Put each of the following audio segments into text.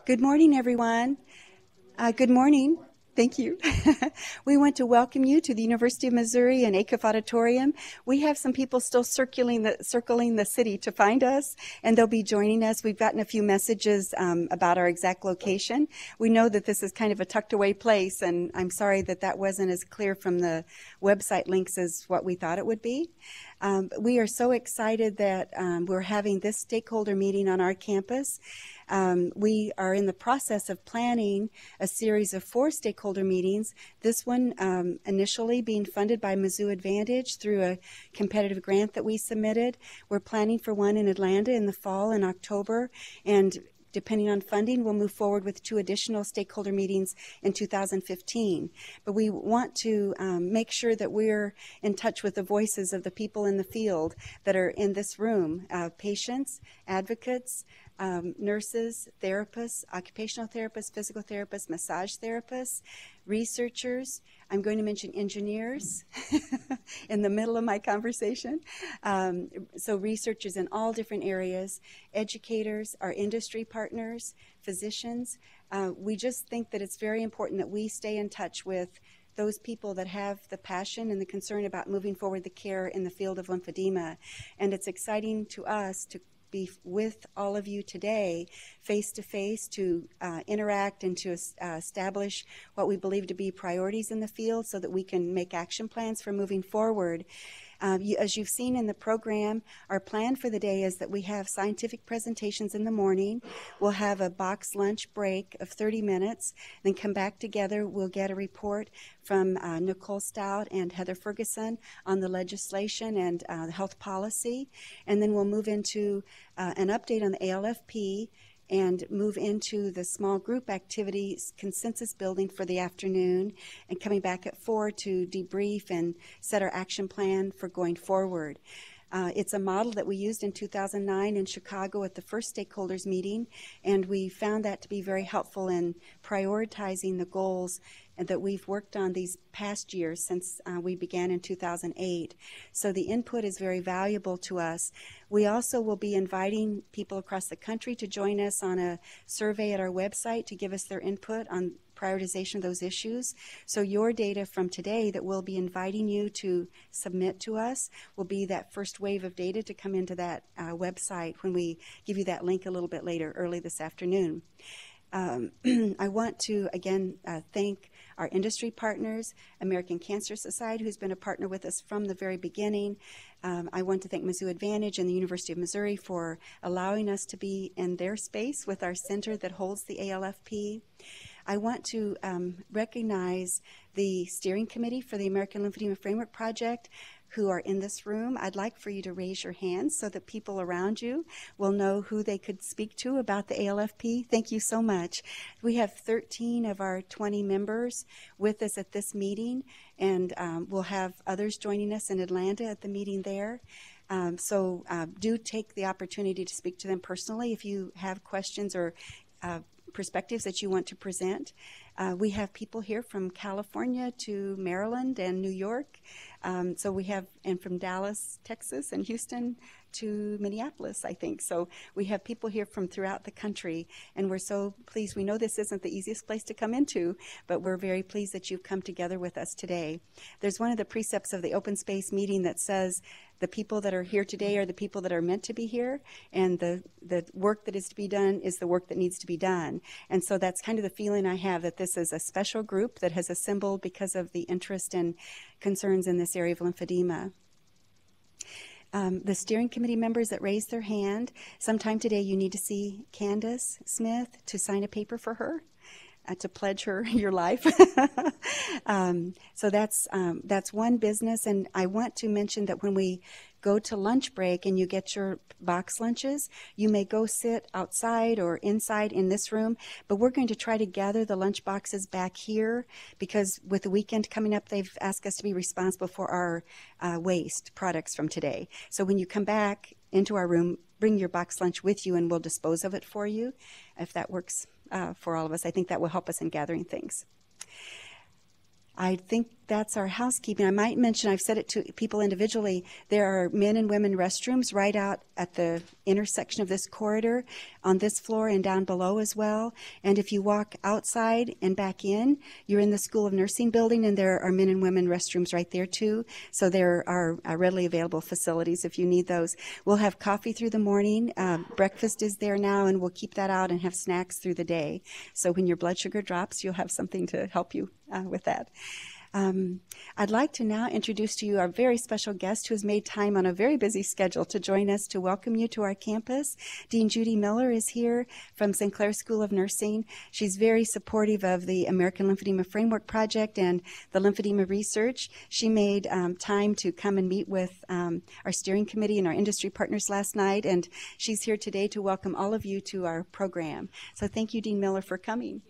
Good morning, everyone. Good morning. Thank you. We want to welcome you to the University of Missouri and ACUF Auditorium. We have some people still circling the city to find us, and they'll be joining us. We've gotten a few messages about our exact location. We know that this is kind of a tucked away place, and I'm sorry that that wasn't as clear from the website links as what we thought it would be. We are so excited that we're having this stakeholder meeting on our campus. We are in the process of planning a series of 4 stakeholder meetings. This one initially being funded by Mizzou Advantage through a competitive grant that we submitted. We're planning for one in Atlanta in the fall in October, and depending on funding, we'll move forward with 2 additional stakeholder meetings in 2015. But we want to make sure that we're in touch with the voices of the people in the field that are in this room, patients, advocates, nurses, therapists, occupational therapists, physical therapists, massage therapists, researchers. I'm going to mention engineers in the middle of my conversation. So researchers in all different areas, educators, our industry partners, physicians. We just think that it's very important that we stay in touch with those people that have the passion and the concern about moving forward the care in the field of lymphedema. And it's exciting to us to be with all of you today face to face to interact and to establish what we believe to be priorities in the field so that we can make action plans for moving forward. As you've seen in the program, our plan for the day is that we have scientific presentations in the morning. We'll have a box lunch break of 30 minutes, then come back together. We'll get a report from Nicole Stout and Heather Ferguson on the legislation and health policy, and then we'll move into an update on the ALFP and move into the small group activities consensus building for the afternoon, and coming back at 4 to debrief and set our action plan for going forward. It's a model that we used in 2009 in Chicago at the first stakeholders meeting, and we found that to be very helpful in prioritizing the goals that we've worked on these past years since we began in 2008. So the input is very valuable to us. We also will be inviting people across the country to join us on a survey at our website to give us their input on prioritization of those issues. So your data from today that we'll be inviting you to submit to us will be that first wave of data to come into that website when we give you that link a little bit later, early this afternoon. I want to, again, thank our industry partners, American Cancer Society, who's been a partner with us from the very beginning. I want to thank Mizzou Advantage and the University of Missouri for allowing us to be in their space with our center that holds the ALFP. I want to recognize the steering committee for the American Lymphedema Framework Project who are in this room. I'd like for you to raise your hands so that people around you will know who they could speak to about the ALFP. Thank you so much. We have 13 of our 20 members with us at this meeting, and we'll have others joining us in Atlanta at the meeting there. So do take the opportunity to speak to them personally if you have questions or perspectives that you want to present. We have people here from California to Maryland and New York. So we have, and from Dallas, Texas, and Houston to Minneapolis, I think. So we have people here from throughout the country, and we're so pleased. We know this isn't the easiest place to come into, but we're very pleased that you've come together with us today. There's one of the precepts of the open space meeting that says the people that are here today are the people that are meant to be here, and the work that is to be done is the work that needs to be done. And so that's kind of the feeling I have, that this is a special group that has assembled because of the interest and concerns in this area of lymphedema. The steering committee members that raised their hand, sometime today you need to see Candace Smith to sign a paper for her, to pledge her your life. So that's one business. And I want to mention that when we go to lunch break and you get your box lunches, you may go sit outside or inside in this room, but we're going to try to gather the lunch boxes back here because with the weekend coming up, they've asked us to be responsible for our waste products from today. So when you come back into our room, bring your box lunch with you and we'll dispose of it for you if that works for all of us. I think that will help us in gathering things. I think that's our housekeeping. I might mention, I've said it to people individually, there are men and women restrooms right out at the intersection of this corridor on this floor and down below as well. And if you walk outside and back in, you're in the School of Nursing building, and there are men and women restrooms right there too. So there are readily available facilities if you need those. We'll have coffee through the morning. Breakfast is there now, and we'll keep that out and have snacks through the day. So when your blood sugar drops, you'll have something to help you with that. I'd like to now introduce to you our very special guest who has made time on a very busy schedule to join us to welcome you to our campus. Dean Judy Miller is here from Sinclair School of Nursing. She's very supportive of the American Lymphedema Framework Project and the lymphedema research. She made time to come and meet with our steering committee and our industry partners last night, and she's here today to welcome all of you to our program. So thank you, Dean Miller, for coming.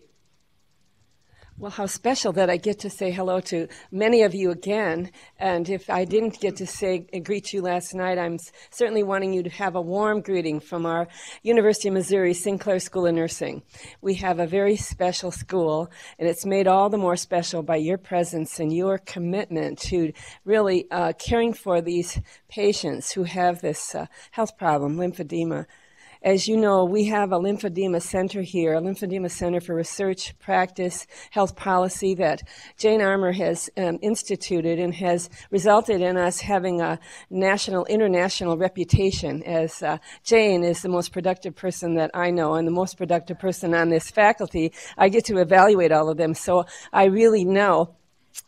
Well, how special that I get to say hello to many of you again. And if I didn't get to greet you last night, I'm certainly wanting you to have a warm greeting from our University of Missouri Sinclair School of Nursing. We have a very special school, and it's made all the more special by your presence and your commitment to really caring for these patients who have this health problem, lymphedema. As you know, we have a lymphedema center here, a lymphedema center for research, practice, health policy that Jane Armour has instituted and has resulted in us having a national, international reputation, as Jane is the most productive person that I know and the most productive person on this faculty. I get to evaluate all of them, so I really know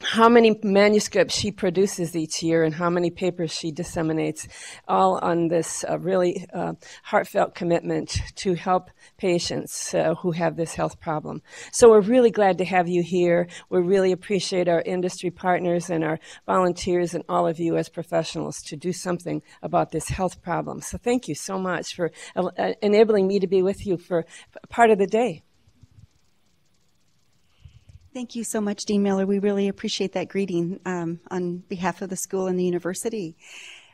how many manuscripts she produces each year and how many papers she disseminates, all on this really heartfelt commitment to help patients who have this health problem. So we're really glad to have you here. We really appreciate our industry partners and our volunteers and all of you as professionals to do something about this health problem. So thank you so much for enabling me to be with you for part of the day. Thank you so much, Dean Miller. We really appreciate that greeting on behalf of the school and the university.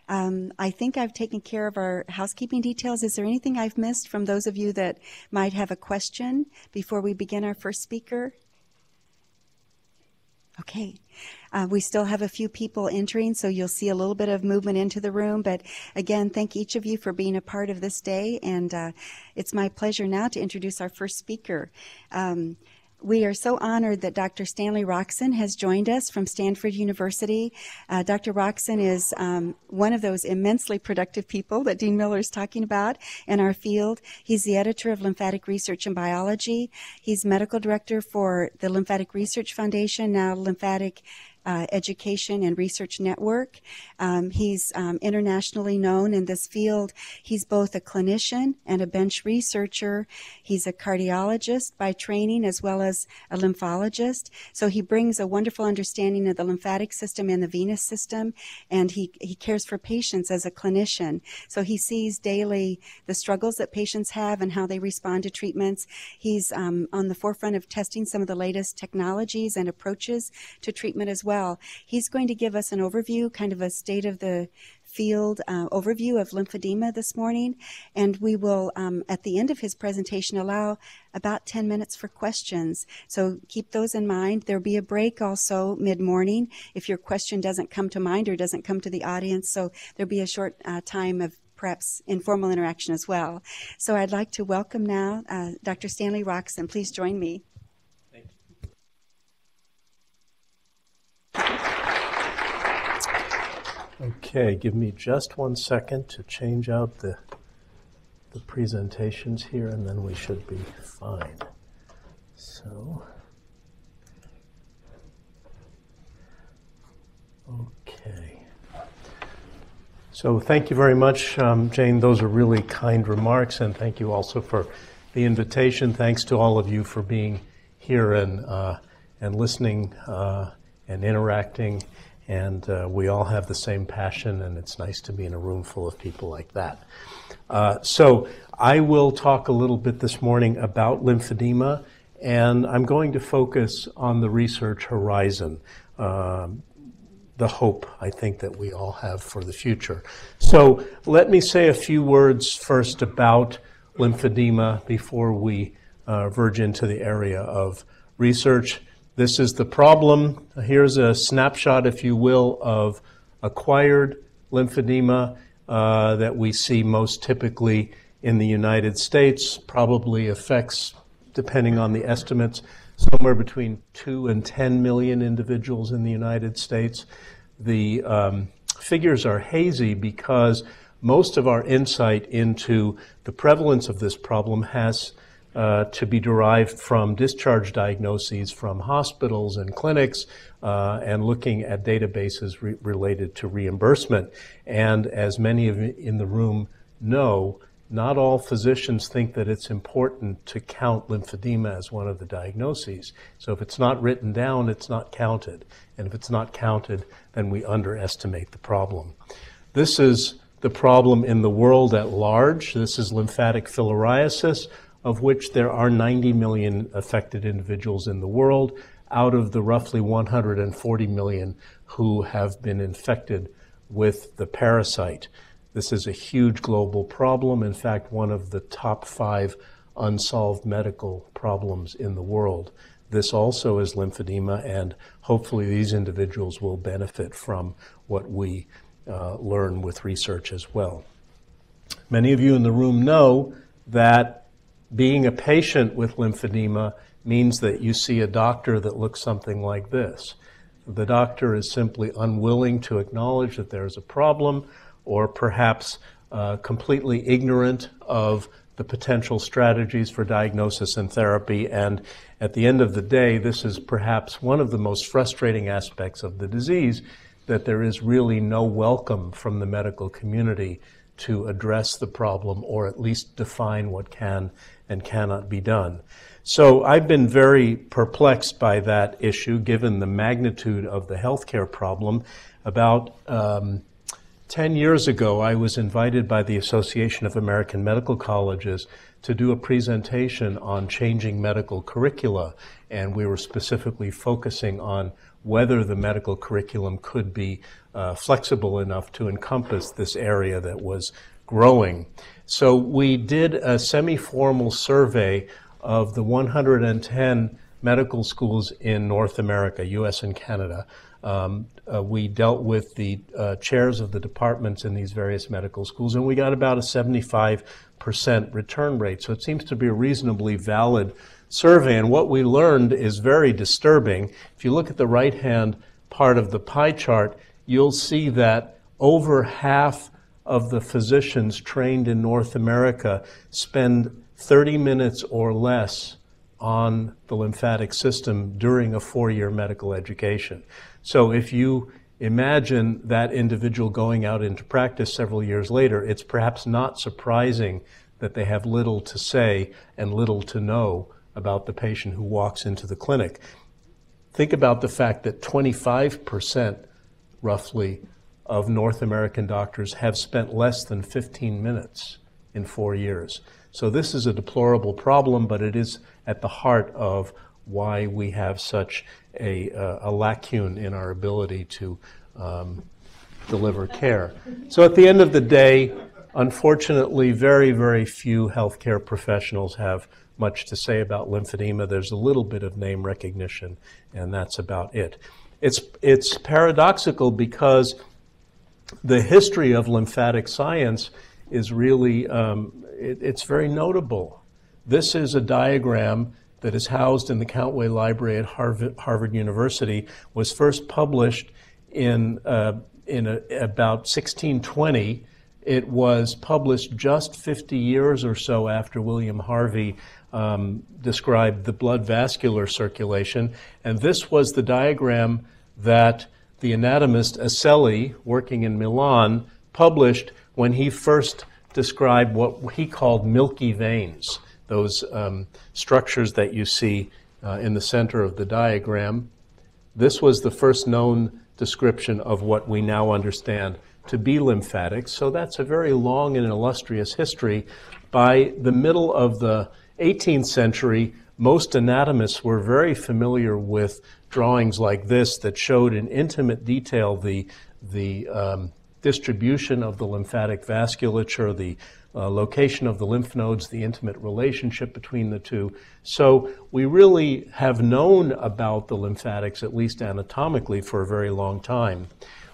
I think I've taken care of our housekeeping details. Is there anything I've missed from those of you that might have a question before we begin our first speaker? Okay. We still have a few people entering, so you'll see a little bit of movement into the room. But again, thank each of you for being a part of this day. And it's my pleasure now to introduce our first speaker. We are so honored that Dr. Stanley Roxon has joined us from Stanford University. Dr. Roxon is one of those immensely productive people that Dean Miller is talking about in our field. He's the editor of Lymphatic Research and Biology. He's medical director for the Lymphatic Research Foundation, now Lymphatic Education and Research Network. He's internationally known in this field. He's both a clinician and a bench researcher. He's a cardiologist by training as well as a lymphologist. So he brings a wonderful understanding of the lymphatic system and the venous system, and he cares for patients as a clinician. So he sees daily the struggles that patients have and how they respond to treatments. He's on the forefront of testing some of the latest technologies and approaches to treatment as well. He's going to give us an overview, kind of a state of the field overview of lymphedema this morning, and we will, at the end of his presentation, allow about 10 minutes for questions. So keep those in mind. There'll be a break also mid-morning if your question doesn't come to mind or doesn't come to the audience, so there'll be a short time of perhaps informal interaction as well. So I'd like to welcome now Dr. Stanley Roxon. Please join me. Okay, give me just 1 second to change out the presentations here, and then we should be fine. So, okay. So thank you very much, Jane. Those are really kind remarks, and thank you also for the invitation. Thanks to all of you for being here and listening and interacting. And we all have the same passion, and it's nice to be in a room full of people like that. So I will talk a little bit this morning about lymphedema, and I'm going to focus on the research horizon, the hope, I think, that we all have for the future. So let me say a few words first about lymphedema before we verge into the area of research. This is the problem. Here's a snapshot, if you will, of acquired lymphedema that we see most typically in the United States. Probably affects, depending on the estimates, somewhere between 2 and 10 million individuals in the United States. The figures are hazy because most of our insight into the prevalence of this problem has to be derived from discharge diagnoses from hospitals and clinics and looking at databases related to reimbursement. And as many of you in the room know, not all physicians think that it's important to count lymphedema as one of the diagnoses. So if it's not written down, it's not counted. And if it's not counted, then we underestimate the problem. This is the problem in the world at large. This is lymphatic filariasis, of which there are 90 million affected individuals in the world, out of the roughly 140 million who have been infected with the parasite. This is a huge global problem. In fact, one of the top 5 unsolved medical problems in the world. This also is lymphedema, and hopefully these individuals will benefit from what we learn with research as well. Many of you in the room know that being a patient with lymphedema means that you see a doctor that looks something like this. The doctor is simply unwilling to acknowledge that there's a problem, or perhaps completely ignorant of the potential strategies for diagnosis and therapy. And at the end of the day, this is perhaps one of the most frustrating aspects of the disease, that there is really no welcome from the medical community to address the problem, or at least define what can and cannot be done. So I've been very perplexed by that issue, given the magnitude of the healthcare problem. About 10 years ago, I was invited by the Association of American Medical Colleges to do a presentation on changing medical curricula, and we were specifically focusing on whether the medical curriculum could be flexible enough to encompass this area that was growing. So we did a semi-formal survey of the 110 medical schools in North America, US and Canada. We dealt with the chairs of the departments in these various medical schools, and we got about a 75% return rate. So it seems to be a reasonably valid survey, and what we learned is very disturbing. If you look at the right-hand part of the pie chart, you'll see that over half of the physicians trained in North America spend 30 minutes or less on the lymphatic system during a 4-year medical education. So if you imagine that individual going out into practice several years later, it's perhaps not surprising that they have little to say and little to know about the patient who walks into the clinic. Think about the fact that 25%, roughly, of North American doctors have spent less than 15 minutes in 4 years. So this is a deplorable problem, but it is at the heart of why we have such a lacune in our ability to deliver care. So at the end of the day, unfortunately, very, very few healthcare professionals have much to say about lymphedema. There's a little bit of name recognition, and that's about it. It's paradoxical because the history of lymphatic science is really, it's very notable. This is a diagram that is housed in the Countway Library at Harvard University, was first published in about 1620. It was published just 50 years or so after William Harvey described the blood vascular circulation. And this was the diagram that the anatomist Aselli, working in Milan, published when he first described what he called milky veins, those structures that you see in the center of the diagram. This was the first known description of what we now understand to be lymphatics. So that's a very long and illustrious history. By the middle of the 18th century, most anatomists were very familiar with drawings like this that showed in intimate detail the distribution of the lymphatic vasculature, the location of the lymph nodes, the intimate relationship between the two. So we really have known about the lymphatics, at least anatomically, for a very long time.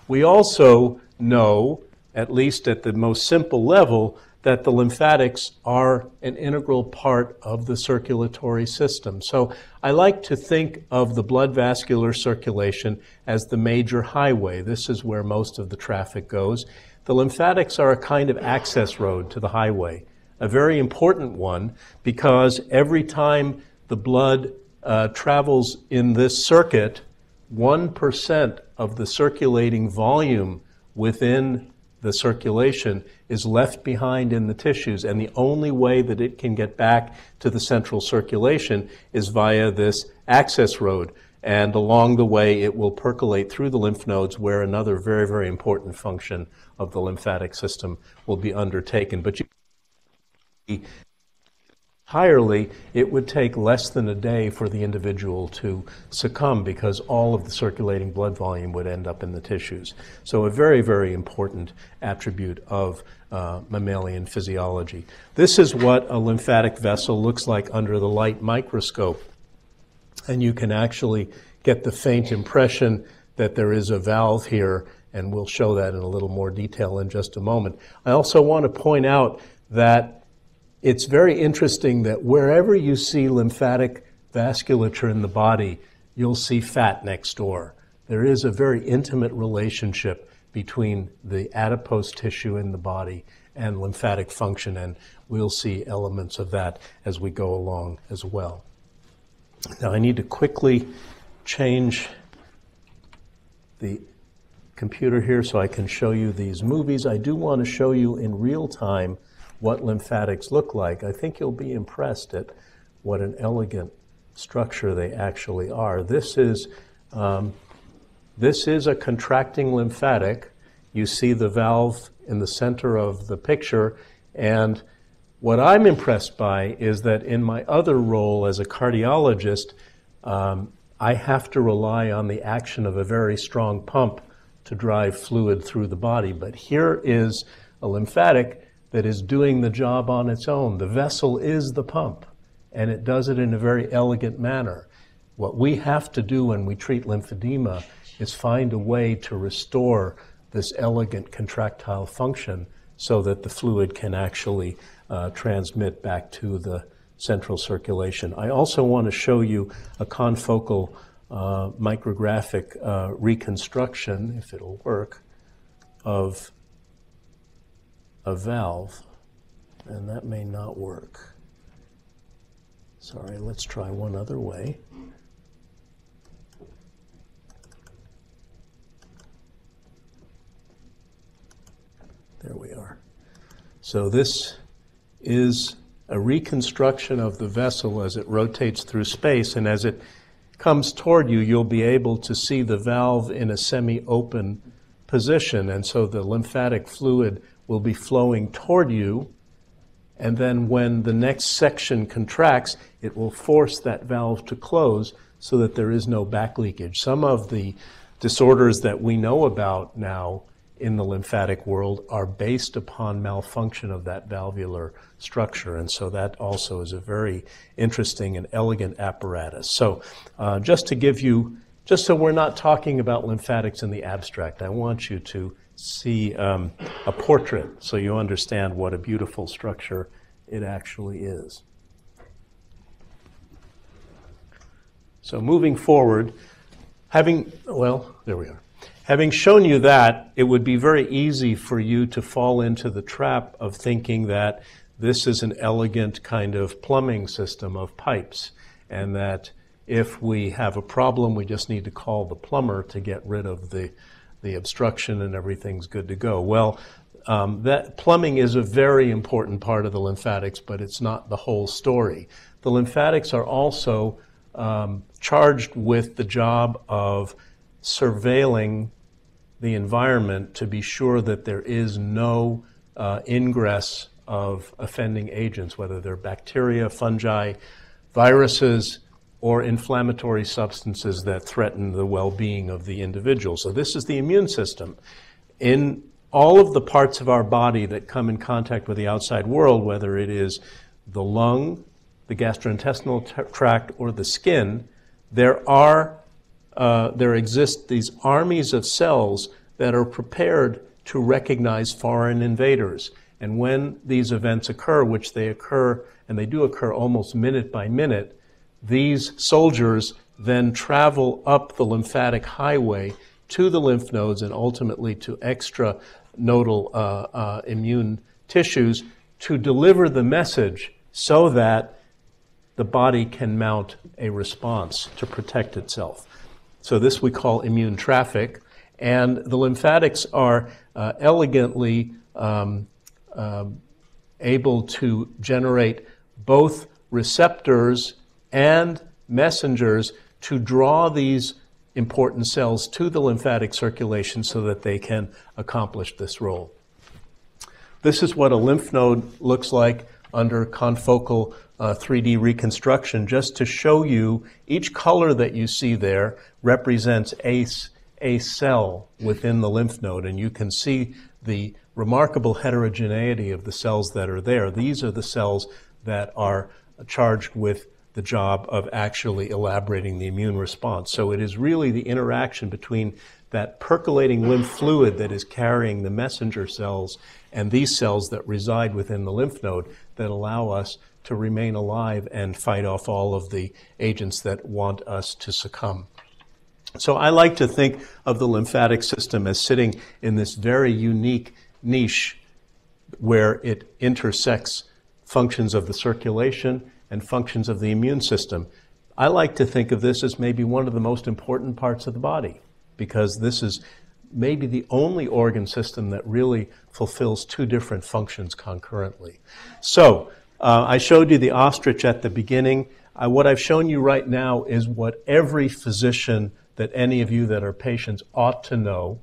We also know, at least at the most simple level, that the lymphatics are an integral part of the circulatory system. So I like to think of the blood vascular circulation as the major highway. This is where most of the traffic goes. The lymphatics are a kind of access road to the highway, a very important one, because every time the blood travels in this circuit, 1% of the circulating volume within the circulation is left behind in the tissues, and the only way that it can get back to the central circulation is via this access road. And along the way, it will percolate through the lymph nodes, where another very, very important function of the lymphatic system will be undertaken. But entirely, it would take less than a day for the individual to succumb, because all of the circulating blood volume would end up in the tissues. So a very, very important attribute of mammalian physiology. This is what a lymphatic vessel looks like under the light microscope. And you can actually get the faint impression that there is a valve here, and we'll show that in a little more detail in just a moment. I also want to point out that it's very interesting that wherever you see lymphatic vasculature in the body, you'll see fat next door. There is a very intimate relationship between the adipose tissue in the body and lymphatic function, and we'll see elements of that as we go along as well. Now I need to quickly change the computer here so I can show you these movies. I do want to show you in real time what lymphatics look like. I think you'll be impressed at what an elegant structure they actually are. This is a contracting lymphatic. You see the valve in the center of the picture, and what I'm impressed by is that in my other role as a cardiologist, I have to rely on the action of a very strong pump to drive fluid through the body. But here is a lymphatic that is doing the job on its own. The vessel is the pump, and it does it in a very elegant manner. What we have to do when we treat lymphedema is find a way to restore this elegant contractile function so that the fluid can actually transmit back to the central circulation. I also want to show you a confocal micrographic reconstruction, if it'll work, of a valve, and that may not work. Sorry, let's try one other way. There we are. So this is a reconstruction of the vessel as it rotates through space, and as it comes toward you, you'll be able to see the valve in a semi-open position, and so the lymphatic fluid will be flowing toward you, and then when the next section contracts, it will force that valve to close so that there is no back leakage. Some of the disorders that we know about now in the lymphatic world are based upon malfunction of that valvular structure, and so that also is a very interesting and elegant apparatus. So just so we're not talking about lymphatics in the abstract, I want you to see a portrait so you understand what a beautiful structure it actually is. So moving forward, having shown you that, it would be very easy for you to fall into the trap of thinking that this is an elegant kind of plumbing system of pipes, and that if we have a problem, we just need to call the plumber to get rid of the obstruction and everything's good to go. Well, that plumbing is a very important part of the lymphatics, but it's not the whole story. The lymphatics are also charged with the job of surveilling the environment to be sure that there is no ingress of offending agents, whether they're bacteria, fungi, viruses, or inflammatory substances that threaten the well-being of the individual. So this is the immune system. In all of the parts of our body that come in contact with the outside world, whether it is the lung, the gastrointestinal tract, or the skin, there exist these armies of cells that are prepared to recognize foreign invaders. And when these events occur, which they occur, and they do occur almost minute by minute, these soldiers then travel up the lymphatic highway to the lymph nodes and ultimately to extranodal immune tissues to deliver the message so that the body can mount a response to protect itself. So this we call immune traffic, and the lymphatics are elegantly able to generate both receptors and messengers to draw these important cells to the lymphatic circulation so that they can accomplish this role. This is what a lymph node looks like under confocal 3D reconstruction, just to show you each color that you see there represents a cell within the lymph node, and you can see the remarkable heterogeneity of the cells that are there. These are the cells that are charged with the job of actually elaborating the immune response. So it is really the interaction between that percolating lymph fluid that is carrying the messenger cells and these cells that reside within the lymph node that allow us to remain alive and fight off all of the agents that want us to succumb. So I like to think of the lymphatic system as sitting in this very unique niche where it intersects functions of the circulation and functions of the immune system. I like to think of this as maybe one of the most important parts of the body, because this is maybe the only organ system that really fulfills two different functions concurrently. So I showed you the ostrich at the beginning. What I've shown you right now is what every physician that any of you that are patients ought to know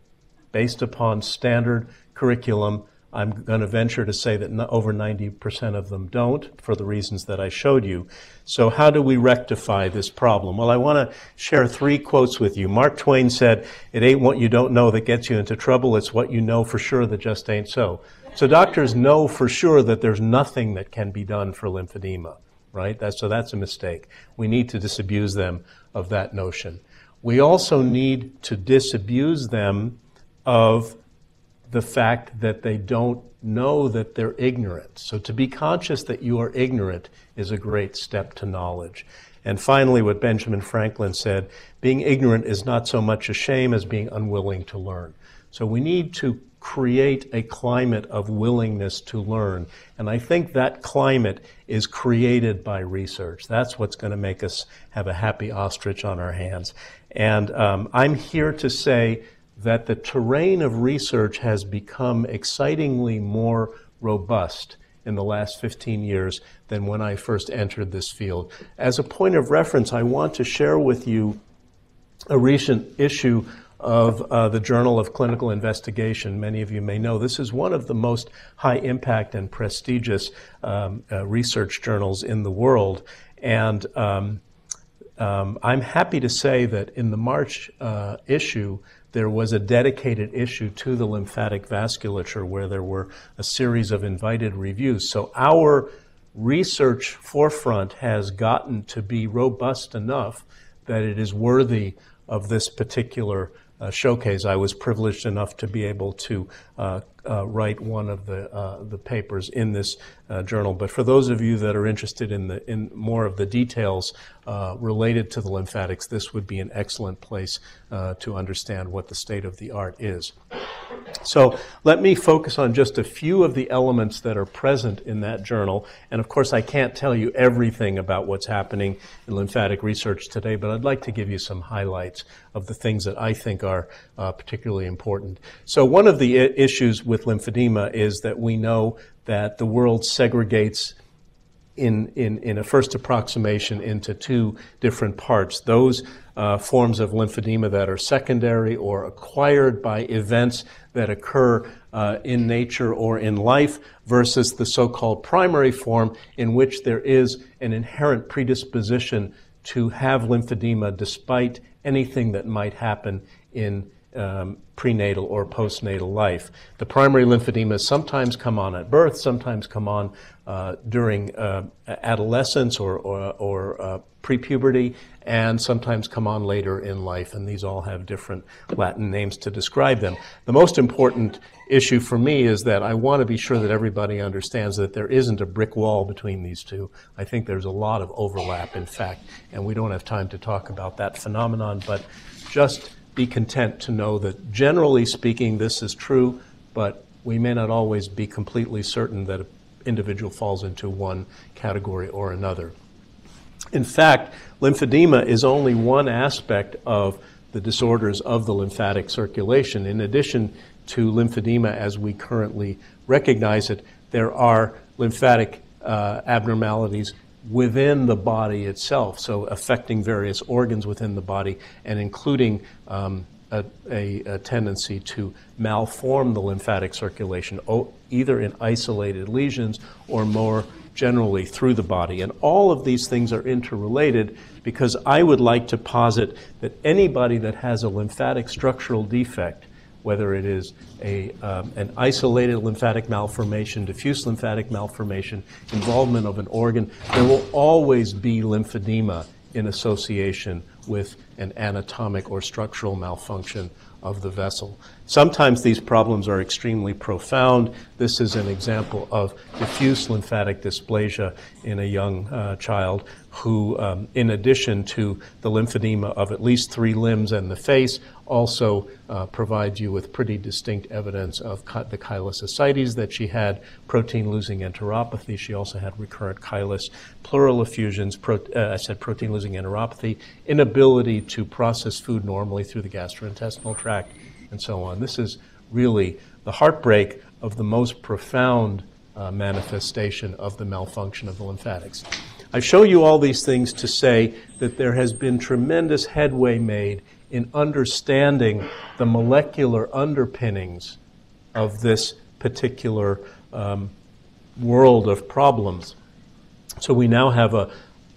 based upon standard curriculum. I'm going to venture to say that over 90% of them don't, for the reasons that I showed you. So how do we rectify this problem? Well, I want to share 3 quotes with you. Mark Twain said, "It ain't what you don't know that gets you into trouble, it's what you know for sure that just ain't so." So doctors know for sure that there's nothing that can be done for lymphedema, right? So that's a mistake. We need to disabuse them of that notion. We also need to disabuse them of the fact that they don't know that they're ignorant. So to be conscious that you are ignorant is a great step to knowledge. And finally, what Benjamin Franklin said, being ignorant is not so much a shame as being unwilling to learn. So we need to create a climate of willingness to learn. And I think that climate is created by research. That's what's going to make us have a happy ostrich on our hands. And I'm here to say that the terrain of research has become excitingly more robust in the last 15 years than when I first entered this field. As a point of reference, I want to share with you a recent issue of the Journal of Clinical Investigation. Many of you may know this is one of the most high impact and prestigious research journals in the world. And I'm happy to say that in the March issue, there was a dedicated issue to the lymphatic vasculature where there were a series of invited reviews. So our research forefront has gotten to be robust enough that it is worthy of this particular showcase. I was privileged enough to be able to write one of the papers in this journal. But for those of you that are interested in more of the details related to the lymphatics, this would be an excellent place to understand what the state of the art is. So let me focus on just a few of the elements that are present in that journal. And of course, I can't tell you everything about what's happening in lymphatic research today, but I'd like to give you some highlights of the things that I think are particularly important. So one of the issues with lymphedema is that we know that the world segregates in a first approximation into 2 different parts. Those forms of lymphedema that are secondary or acquired by events that occur in nature or in life versus the so-called primary form in which there is an inherent predisposition to have lymphedema despite anything that might happen in prenatal or postnatal life. The primary lymphedemas sometimes come on at birth, sometimes come on during adolescence or pre-puberty, and sometimes come on later in life, and these all have different Latin names to describe them. The most important issue for me is that I want to be sure that everybody understands that there isn't a brick wall between these two. I think there's a lot of overlap, in fact, and we don't have time to talk about that phenomenon, but just be content to know that generally speaking this is true, but we may not always be completely certain that an individual falls into one category or another. In fact, lymphedema is only one aspect of the disorders of the lymphatic circulation. In addition to lymphedema as we currently recognize it, there are lymphatic abnormalities within the body itself, so affecting various organs within the body and including a tendency to malform the lymphatic circulation, either in isolated lesions or more generally through the body. And all of these things are interrelated because I would like to posit that anybody that has a lymphatic structural defect, whether it is an isolated lymphatic malformation, diffuse lymphatic malformation, involvement of an organ, there will always be lymphedema in association with an anatomic or structural malfunction of the vessel. Sometimes these problems are extremely profound. This is an example of diffuse lymphatic dysplasia in a young child who, in addition to the lymphedema of at least 3 limbs and the face, also provides you with pretty distinct evidence of the chylous that she had, protein-losing enteropathy. She also had recurrent chylous pleural effusions, I said protein-losing enteropathy, inability to process food normally through the gastrointestinal tract, and so on. This is really the heartbreak of the most profound manifestation of the malfunction of the lymphatics. I show you all these things to say that there has been tremendous headway made in understanding the molecular underpinnings of this particular world of problems. So we now have a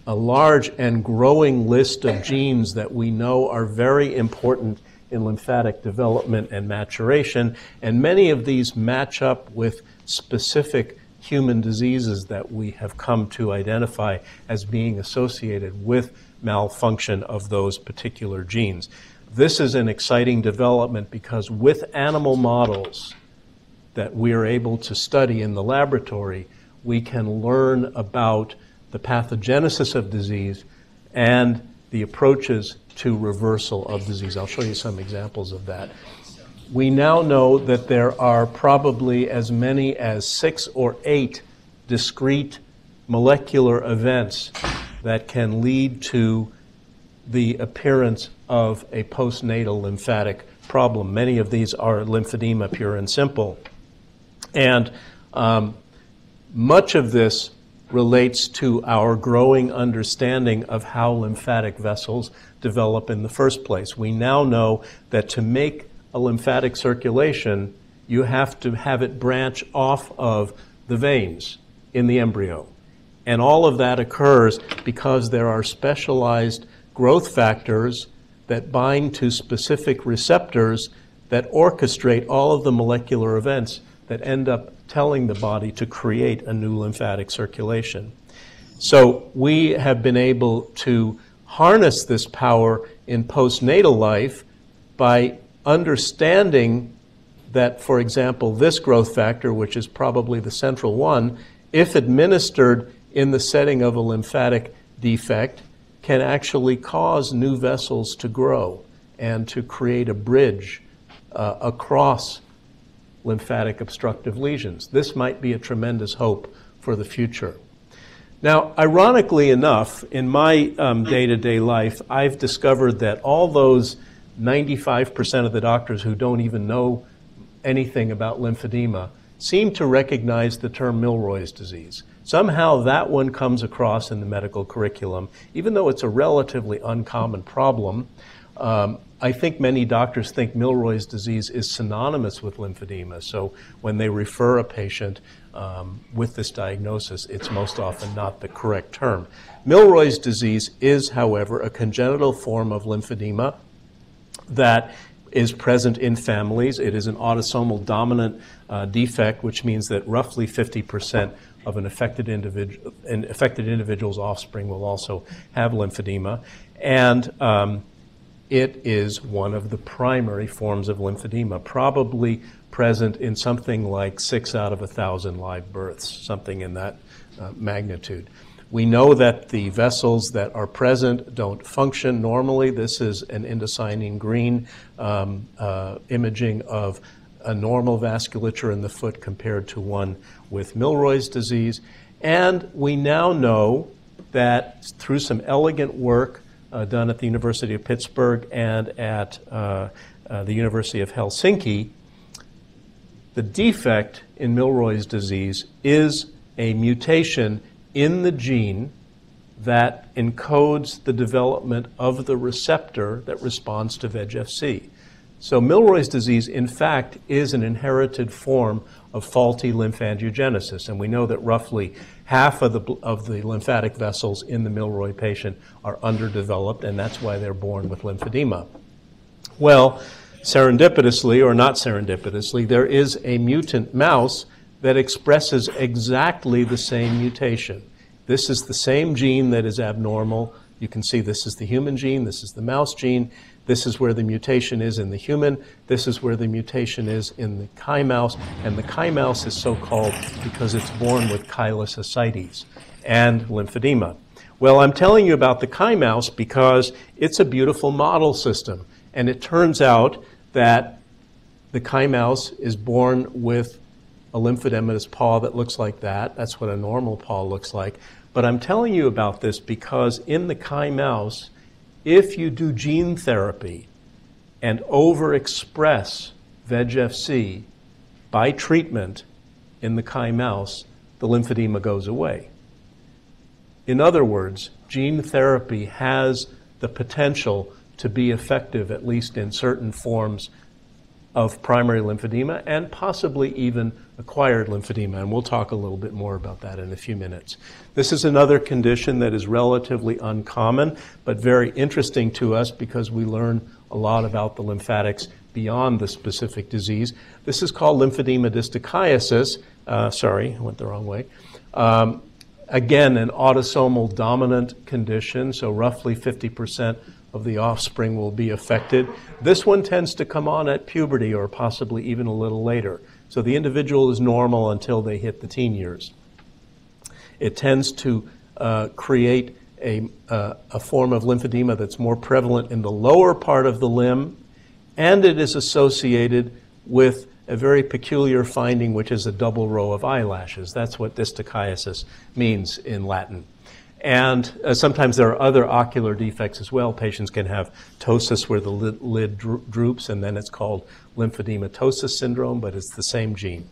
large and growing list of genes that we know are very important in lymphatic development and maturation, and many of these match up with specific human diseases that we have come to identify as being associated with malfunction of those particular genes. This is an exciting development because with animal models that we are able to study in the laboratory, we can learn about the pathogenesis of disease and the approaches to reversal of disease. I'll show you some examples of that. We now know that there are probably as many as 6 or 8 discrete molecular events that can lead to the appearance of a postnatal lymphatic problem. Many of these are lymphedema, pure and simple. And much of this relates to our growing understanding of how lymphatic vessels develop in the first place. We now know that to make a lymphatic circulation, you have to have it branch off of the veins in the embryo. And all of that occurs because there are specialized growth factors that bind to specific receptors that orchestrate all of the molecular events that end up telling the body to create a new lymphatic circulation. So we have been able to harness this power in postnatal life by understanding that, for example, this growth factor, which is probably the central one, if administered in the setting of a lymphatic defect, can actually cause new vessels to grow and to create a bridge across lymphatic obstructive lesions. This might be a tremendous hope for the future. Now, ironically enough, in my day-to-day life, I've discovered that all those 95% of the doctors who don't even know anything about lymphedema seem to recognize the term Milroy's disease. Somehow that one comes across in the medical curriculum, even though it's a relatively uncommon problem. I think many doctors think Milroy's disease is synonymous with lymphedema, so when they refer a patient with this diagnosis, it's most often not the correct term. Milroy's disease is, however, a congenital form of lymphedema that is present in families. It is an autosomal dominant defect, which means that roughly 50% of an affected individual's offspring will also have lymphedema. And it is one of the primary forms of lymphedema, probably present in something like 6 out of 1,000 live births, something in that magnitude. We know that the vessels that are present don't function normally. This is an indocyanine green imaging of a normal vasculature in the foot compared to one with Milroy's disease. And we now know that through some elegant work done at the University of Pittsburgh and at the University of Helsinki, the defect in Milroy's disease is a mutation in the gene that encodes the development of the receptor that responds to VEGF-C. So Milroy's disease, in fact, is an inherited form of faulty lymphangiogenesis, and we know that roughly half of the lymphatic vessels in the Milroy patient are underdeveloped, and that's why they're born with lymphedema. Well, serendipitously, or not serendipitously, there is a mutant mouse that expresses exactly the same mutation. This is the same gene that is abnormal. You can see this is the human gene, this is the mouse gene, this is where the mutation is in the human, this is where the mutation is in the Chi mouse, and the Chi mouse is so called because it's born with chylous ascites and lymphedema. Well, I'm telling you about the Chi mouse because it's a beautiful model system, and it turns out that the Chi mouse is born with a lymphodematous paw that looks like that. That's what a normal paw looks like. But I'm telling you about this because in the Chi mouse, if you do gene therapy and overexpress VEGF-C by treatment in the Chi mouse, the lymphedema goes away. In other words, gene therapy has the potential to be effective, at least in certain forms of primary lymphedema and possibly even acquired lymphedema, and we'll talk a little bit more about that in a few minutes. This is another condition that is relatively uncommon, but very interesting to us because we learn a lot about the lymphatics beyond the specific disease. This is called lymphedema distichiasis. Sorry, I went the wrong way. Again, an autosomal dominant condition, so roughly 50% of the offspring will be affected. This one tends to come on at puberty or possibly even a little later. So the individual is normal until they hit the teen years. It tends to create a form of lymphedema that's more prevalent in the lower part of the limb, and it is associated with a very peculiar finding, which is a double row of eyelashes. That's what distichiasis means in Latin. And sometimes there are other ocular defects as well. Patients can have ptosis where the lid droops, and then it's called lymphedematosis syndrome, but it's the same gene.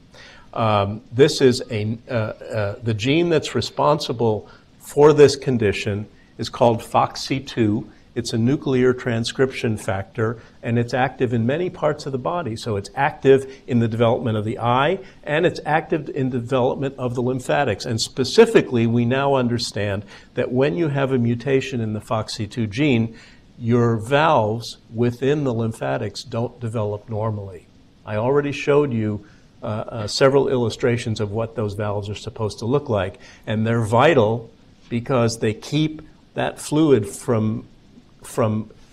This is the gene that's responsible for this condition is called FOXC2. It's a nuclear transcription factor, and it's active in many parts of the body. So it's active in the development of the eye, and it's active in the development of the lymphatics. And specifically, we now understand that when you have a mutation in the FOXC2 gene, your valves within the lymphatics don't develop normally. I already showed you several illustrations of what those valves are supposed to look like, and they're vital because they keep that fluid from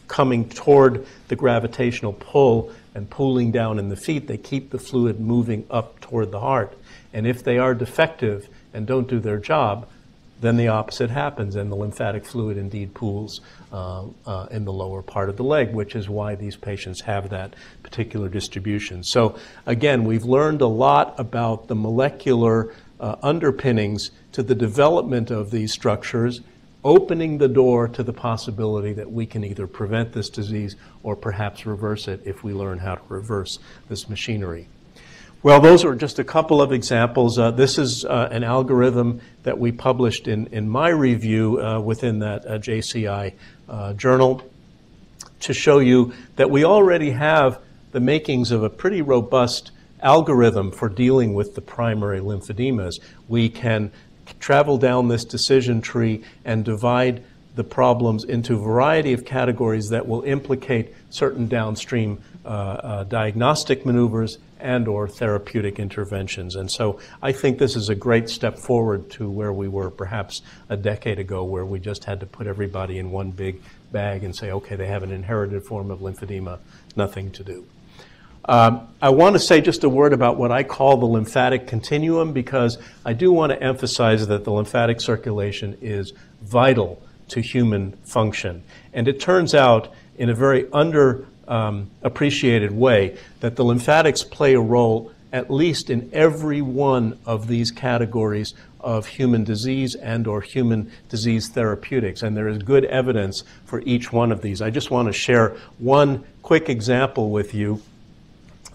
coming toward the gravitational pull and pooling down in the feet. They keep the fluid moving up toward the heart. And if they are defective and don't do their job, then the opposite happens, and the lymphatic fluid indeed pools in the lower part of the leg, which is why these patients have that particular distribution. So again, we've learned a lot about the molecular underpinnings to the development of these structures, opening the door to the possibility that we can either prevent this disease or perhaps reverse it if we learn how to reverse this machinery. Well, those are just a couple of examples. This is an algorithm that we published in my review within that JCI journal to show you that we already have the makings of a pretty robust algorithm for dealing with the primary lymphedemas. We can travel down this decision tree and divide the problems into a variety of categories that will implicate certain downstream diagnostic maneuvers and or therapeutic interventions. And so I think this is a great step forward to where we were perhaps a decade ago, where we just had to put everybody in one big bag and say, okay, they have an inherited form of lymphedema, nothing to do. I want to say just a word about what I call the lymphatic continuum, because I do want to emphasize that the lymphatic circulation is vital to human function. And it turns out, in a very appreciated way, that the lymphatics play a role at least in every one of these categories of human disease and or human disease therapeutics. And there is good evidence for each one of these. I just want to share one quick example with you.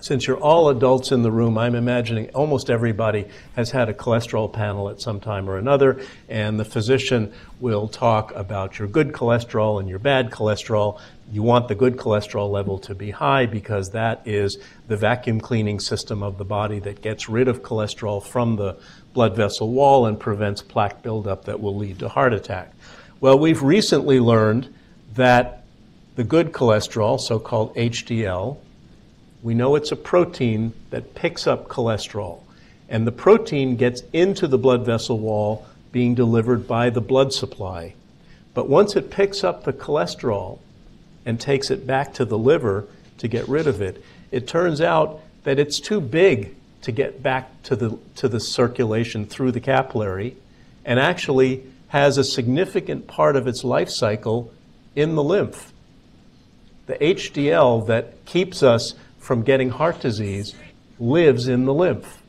Since you're all adults in the room, I'm imagining almost everybody has had a cholesterol panel at some time or another, and the physician will talk about your good cholesterol and your bad cholesterol. You want the good cholesterol level to be high because that is the vacuum cleaning system of the body that gets rid of cholesterol from the blood vessel wall and prevents plaque buildup that will lead to heart attack. Well, we've recently learned that the good cholesterol, so-called HDL, we know it's a protein that picks up cholesterol, and the protein gets into the blood vessel wall being delivered by the blood supply. But once it picks up the cholesterol and takes it back to the liver to get rid of it, it turns out that it's too big to get back to the circulation through the capillary, and actually has a significant part of its life cycle in the lymph. The HDL that keeps us from getting heart disease lives in the lymph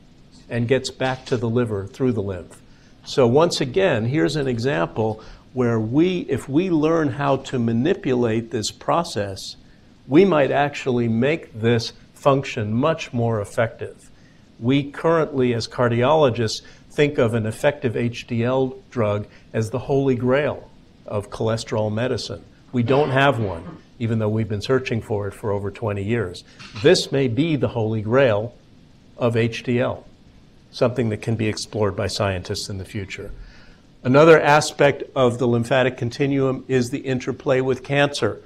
and gets back to the liver through the lymph. So once again, here's an example where if we learn how to manipulate this process, we might actually make this function much more effective. We currently, as cardiologists, think of an effective HDL drug as the holy grail of cholesterol medicine. We don't have one, even though we've been searching for it for over 20 years. This may be the holy grail of HDL, something that can be explored by scientists in the future. Another aspect of the lymphatic continuum is the interplay with cancer.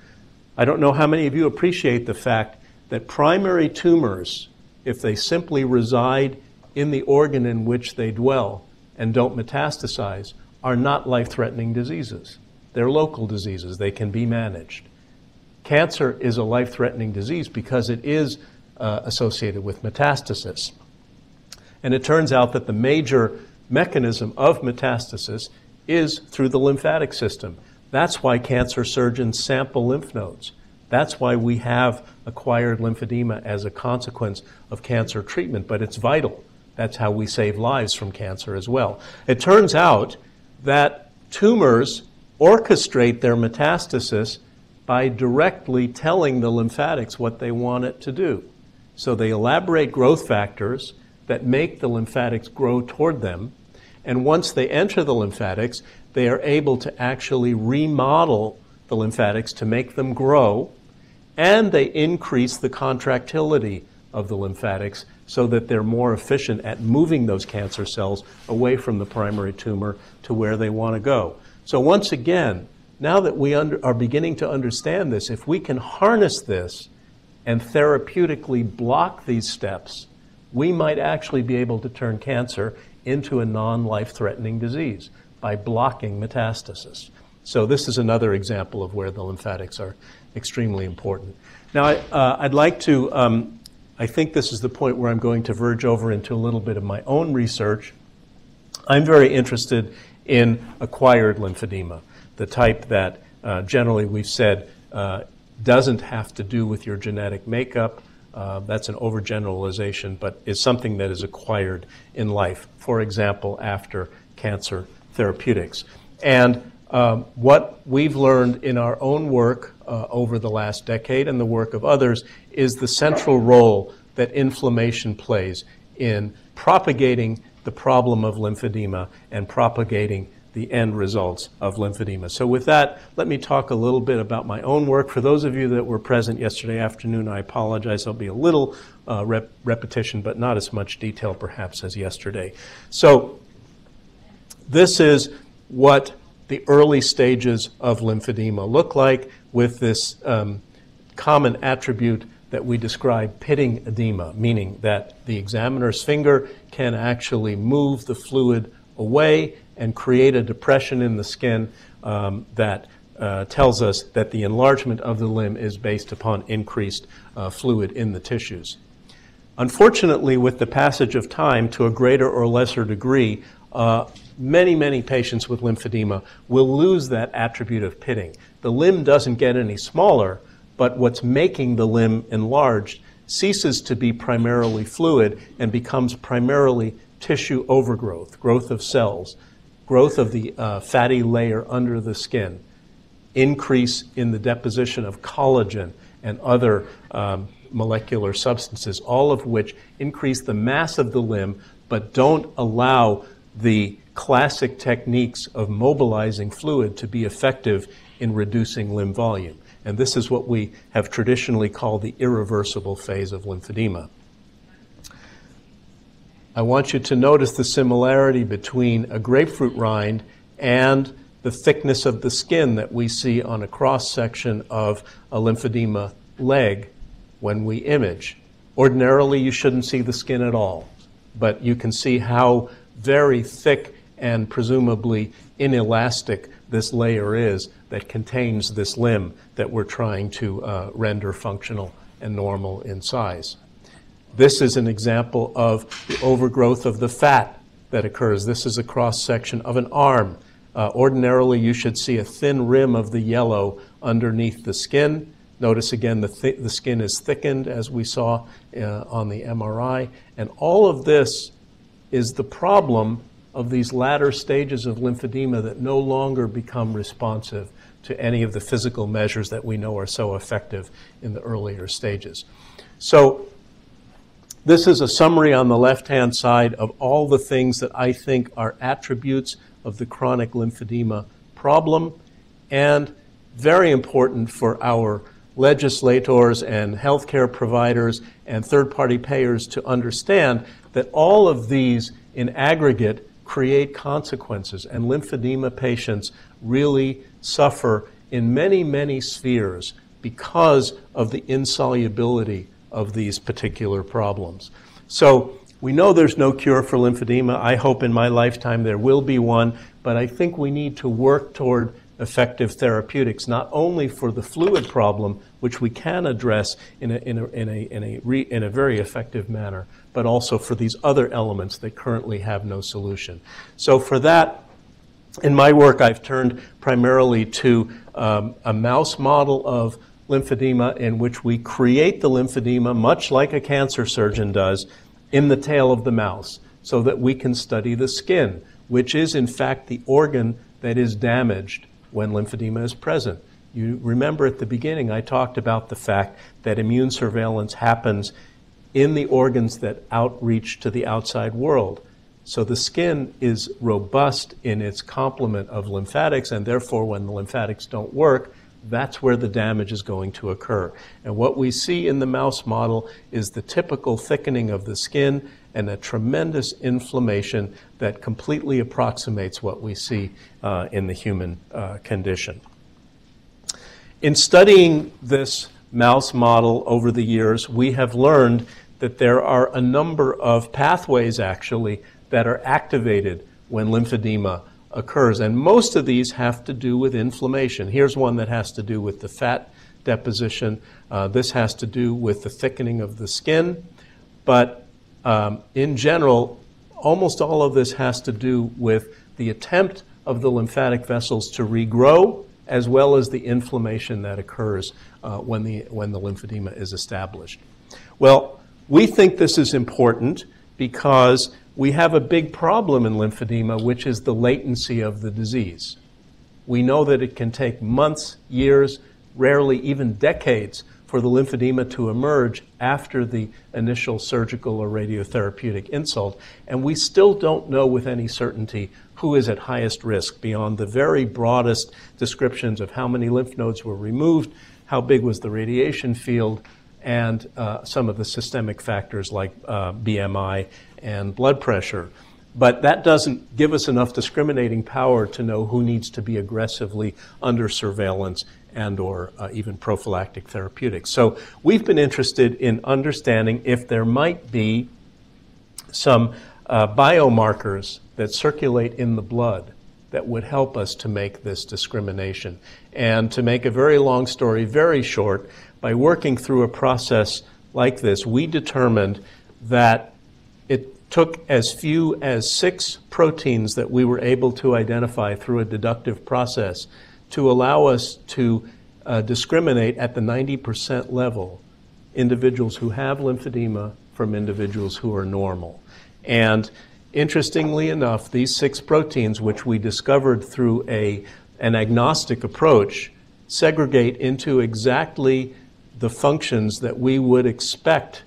I don't know how many of you appreciate the fact that primary tumors, if they simply reside in the organ in which they dwell and don't metastasize, are not life-threatening diseases. They're local diseases. They can be managed. Cancer is a life-threatening disease because it is associated with metastasis. And it turns out that the major mechanism of metastasis is through the lymphatic system. That's why cancer surgeons sample lymph nodes. That's why we have acquired lymphedema as a consequence of cancer treatment, but it's vital. That's how we save lives from cancer as well. It turns out that tumors orchestrate their metastasis by directly telling the lymphatics what they want it to do. So they elaborate growth factors that make the lymphatics grow toward them, and once they enter the lymphatics, they are able to actually remodel the lymphatics to make them grow, and they increase the contractility of the lymphatics so that they're more efficient at moving those cancer cells away from the primary tumor to where they want to go. So once again, now that we are beginning to understand this, if we can harness this and therapeutically block these steps, we might actually be able to turn cancer into a non-life-threatening disease by blocking metastasis. So this is another example of where the lymphatics are extremely important. Now, I'd like to, I think this is the point where I'm going to verge over into a little bit of my own research. I'm very interested in acquired lymphedema, the type that generally we've said doesn't have to do with your genetic makeup. That's an overgeneralization, but is something that is acquired in life, for example, after cancer therapeutics. And what we've learned in our own work over the last decade and the work of others is the central role that inflammation plays in propagating the problem of lymphedema and propagating the end results of lymphedema. So with that, let me talk a little bit about my own work. For those of you that were present yesterday afternoon, I apologize. There'll be a little repetition, but not as much detail perhaps as yesterday. So this is what the early stages of lymphedema look like with this common attribute that we describe pitting edema, meaning that the examiner's finger can actually move the fluid away and create a depression in the skin that tells us that the enlargement of the limb is based upon increased fluid in the tissues. Unfortunately, with the passage of time, to a greater or lesser degree, many patients with lymphedema will lose that attribute of pitting. The limb doesn't get any smaller, but what's making the limb enlarged ceases to be primarily fluid and becomes primarily tissue overgrowth, growth of cells, growth of the fatty layer under the skin, increase in the deposition of collagen and other molecular substances, all of which increase the mass of the limb but don't allow the classic techniques of mobilizing fluid to be effective in reducing limb volume. And this is what we have traditionally called the irreversible phase of lymphedema. I want you to notice the similarity between a grapefruit rind and the thickness of the skin that we see on a cross-section of a lymphedema leg when we image. Ordinarily, you shouldn't see the skin at all, but you can see how very thick and presumably inelastic this layer is that contains this limb that we're trying to render functional and normal in size. This is an example of the overgrowth of the fat that occurs. This is a cross-section of an arm. Ordinarily, you should see a thin rim of the yellow underneath the skin. Notice again the skin is thickened, as we saw on the MRI. And all of this is the problem of these latter stages of lymphedema that no longer become responsive to any of the physical measures that we know are so effective in the earlier stages. So this is a summary on the left-hand side of all the things that I think are attributes of the chronic lymphedema problem, and very important for our legislators and healthcare providers and third-party payers to understand that all of these in aggregate create consequences, and lymphedema patients really suffer in many spheres because of the insolubility of these particular problems. So we know there's no cure for lymphedema. I hope in my lifetime there will be one, but I think we need to work toward effective therapeutics, not only for the fluid problem, which we can address in a very effective manner, but also for these other elements that currently have no solution. So for that, in my work, I've turned primarily to a mouse model of lymphedema in which we create the lymphedema, much like a cancer surgeon does, in the tail of the mouse, so that we can study the skin, which is in fact the organ that is damaged when lymphedema is present. You remember at the beginning I talked about the fact that immune surveillance happens in the organs that outreach to the outside world. So the skin is robust in its complement of lymphatics, and therefore when the lymphatics don't work, that's where the damage is going to occur. And what we see in the mouse model is the typical thickening of the skin and a tremendous inflammation that completely approximates what we see in the human condition. In studying this mouse model over the years, we have learned that there are a number of pathways actually that are activated when lymphedema occurs, and most of these have to do with inflammation. Here's one that has to do with the fat deposition. This has to do with the thickening of the skin, but in general, almost all of this has to do with the attempt of the lymphatic vessels to regrow, as well as the inflammation that occurs when the lymphedema is established. Well, we think this is important because we have a big problem in lymphedema, which is the latency of the disease. We know that it can take months, years, rarely even decades for the lymphedema to emerge after the initial surgical or radiotherapeutic insult, and we still don't know with any certainty who is at highest risk beyond the very broadest descriptions of how many lymph nodes were removed, how big was the radiation field, and some of the systemic factors like BMI and blood pressure. But that doesn't give us enough discriminating power to know who needs to be aggressively under surveillance and or even prophylactic therapeutics. So we've been interested in understanding if there might be some biomarkers that circulate in the blood that would help us to make this discrimination. And to make a very long story very short, by working through a process like this, we determined that it took as few as 6 proteins that we were able to identify through a deductive process to allow us to discriminate at the 90% level individuals who have lymphedema from individuals who are normal. And interestingly enough, these 6 proteins, which we discovered through an agnostic approach, segregate into exactly the functions that we would expect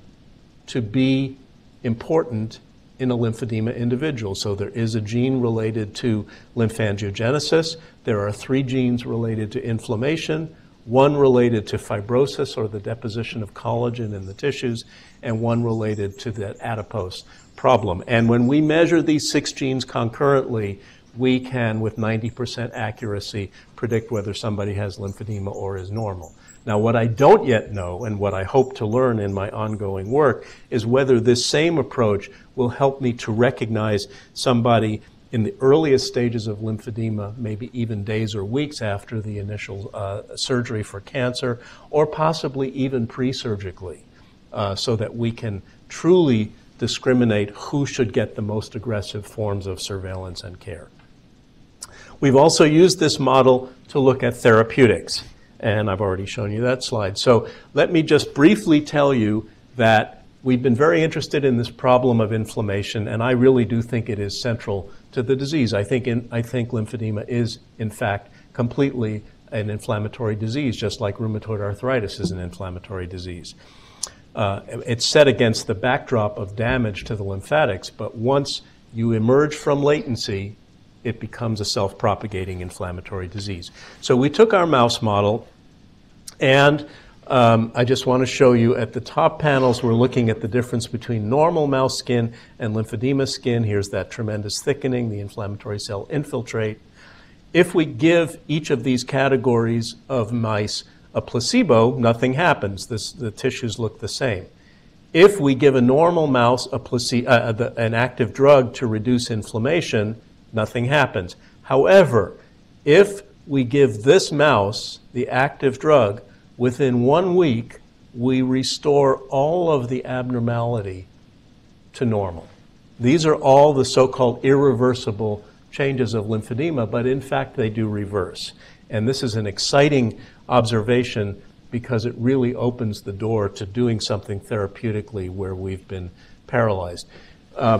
to be important in a lymphedema individual. So there is a gene related to lymphangiogenesis. There are 3 genes related to inflammation, 1 related to fibrosis or the deposition of collagen in the tissues, and 1 related to that adipose problem. And when we measure these 6 genes concurrently, we can, with 90% accuracy, predict whether somebody has lymphedema or is normal. Now, what I don't yet know, and what I hope to learn in my ongoing work, is whether this same approach will help me to recognize somebody in the earliest stages of lymphedema, maybe even days or weeks after the initial surgery for cancer, or possibly even pre-surgically, so that we can truly discriminate who should get the most aggressive forms of surveillance and care. We've also used this model to look at therapeutics, and I've already shown you that slide. So let me just briefly tell you that we've been very interested in this problem of inflammation, and I really do think it is central to the disease. I think lymphedema is, in fact, completely an inflammatory disease, just like rheumatoid arthritis is an inflammatory disease. It's set against the backdrop of damage to the lymphatics, but once you emerge from latency, it becomes a self-propagating inflammatory disease. So we took our mouse model, and I just want to show you at the top panels, we're looking at the difference between normal mouse skin and lymphedema skin. Here's that tremendous thickening, the inflammatory cell infiltrate. If we give each of these categories of mice a placebo, nothing happens. The tissues look the same. If we give a normal mouse an active drug to reduce inflammation, nothing happens. However, if we give this mouse the active drug, within 1 week, we restore all of the abnormality to normal. These are all the so-called irreversible changes of lymphedema, but in fact, they do reverse. And this is an exciting observation because it really opens the door to doing something therapeutically where we've been paralyzed.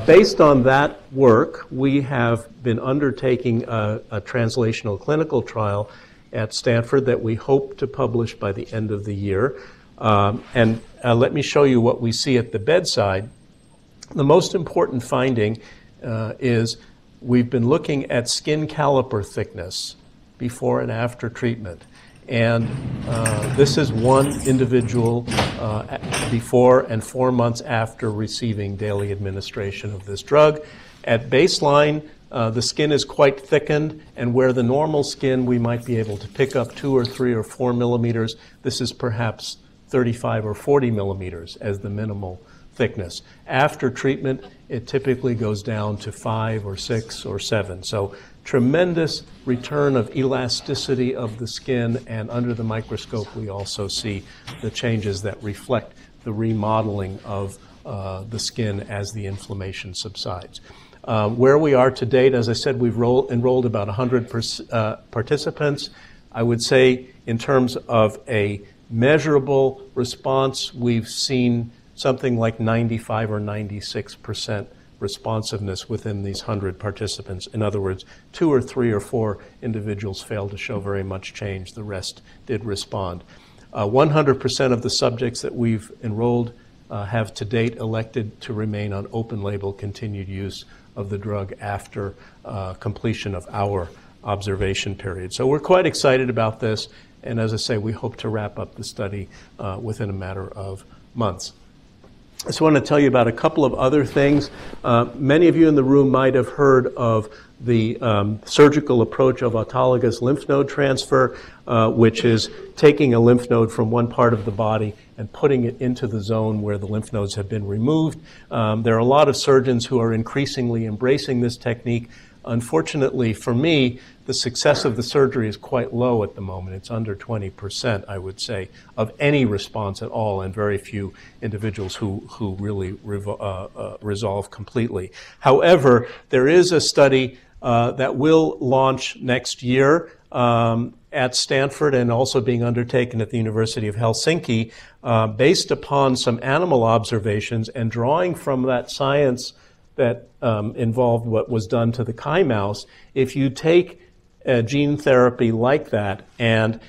Based on that work, we have been undertaking a translational clinical trial at Stanford that we hope to publish by the end of the year. Let me show you what we see at the bedside. The most important finding is we've been looking at skin caliper thickness before and after treatment. And this is one individual before and 4 months after receiving daily administration of this drug. At baseline, the skin is quite thickened, and where the normal skin we might be able to pick up 2 or 3 or 4 millimeters, this is perhaps 35 or 40 millimeters as the minimal thickness. After treatment, it typically goes down to 5 or 6 or 7. So tremendous return of elasticity of the skin, and under the microscope we also see the changes that reflect the remodeling of the skin as the inflammation subsides. Where we are to date, as I said, we've enrolled about 100 participants. I would say in terms of a measurable response, we've seen something like 95 or 96% responsiveness within these 100 participants. In other words, 2 or 3 or 4 individuals failed to show very much change. The rest did respond. 100% of the subjects that we've enrolled have to date elected to remain on open label continued use of the drug after completion of our observation period. So we're quite excited about this, and as I say, we hope to wrap up the study within a matter of months. I just want to tell you about a couple of other things. Many of you in the room might have heard of the surgical approach of autologous lymph node transfer, which is taking a lymph node from one part of the body and putting it into the zone where the lymph nodes have been removed. There are a lot of surgeons who are increasingly embracing this technique. Unfortunately for me, the success of the surgery is quite low at the moment. It's under 20%, I would say, of any response at all, and very few individuals who really resolve completely. However, there is a study that will launch next year at Stanford and also being undertaken at the University of Helsinki based upon some animal observations and drawing from that science that involved what was done to the Kai mouse. If you take a gene therapy like that, and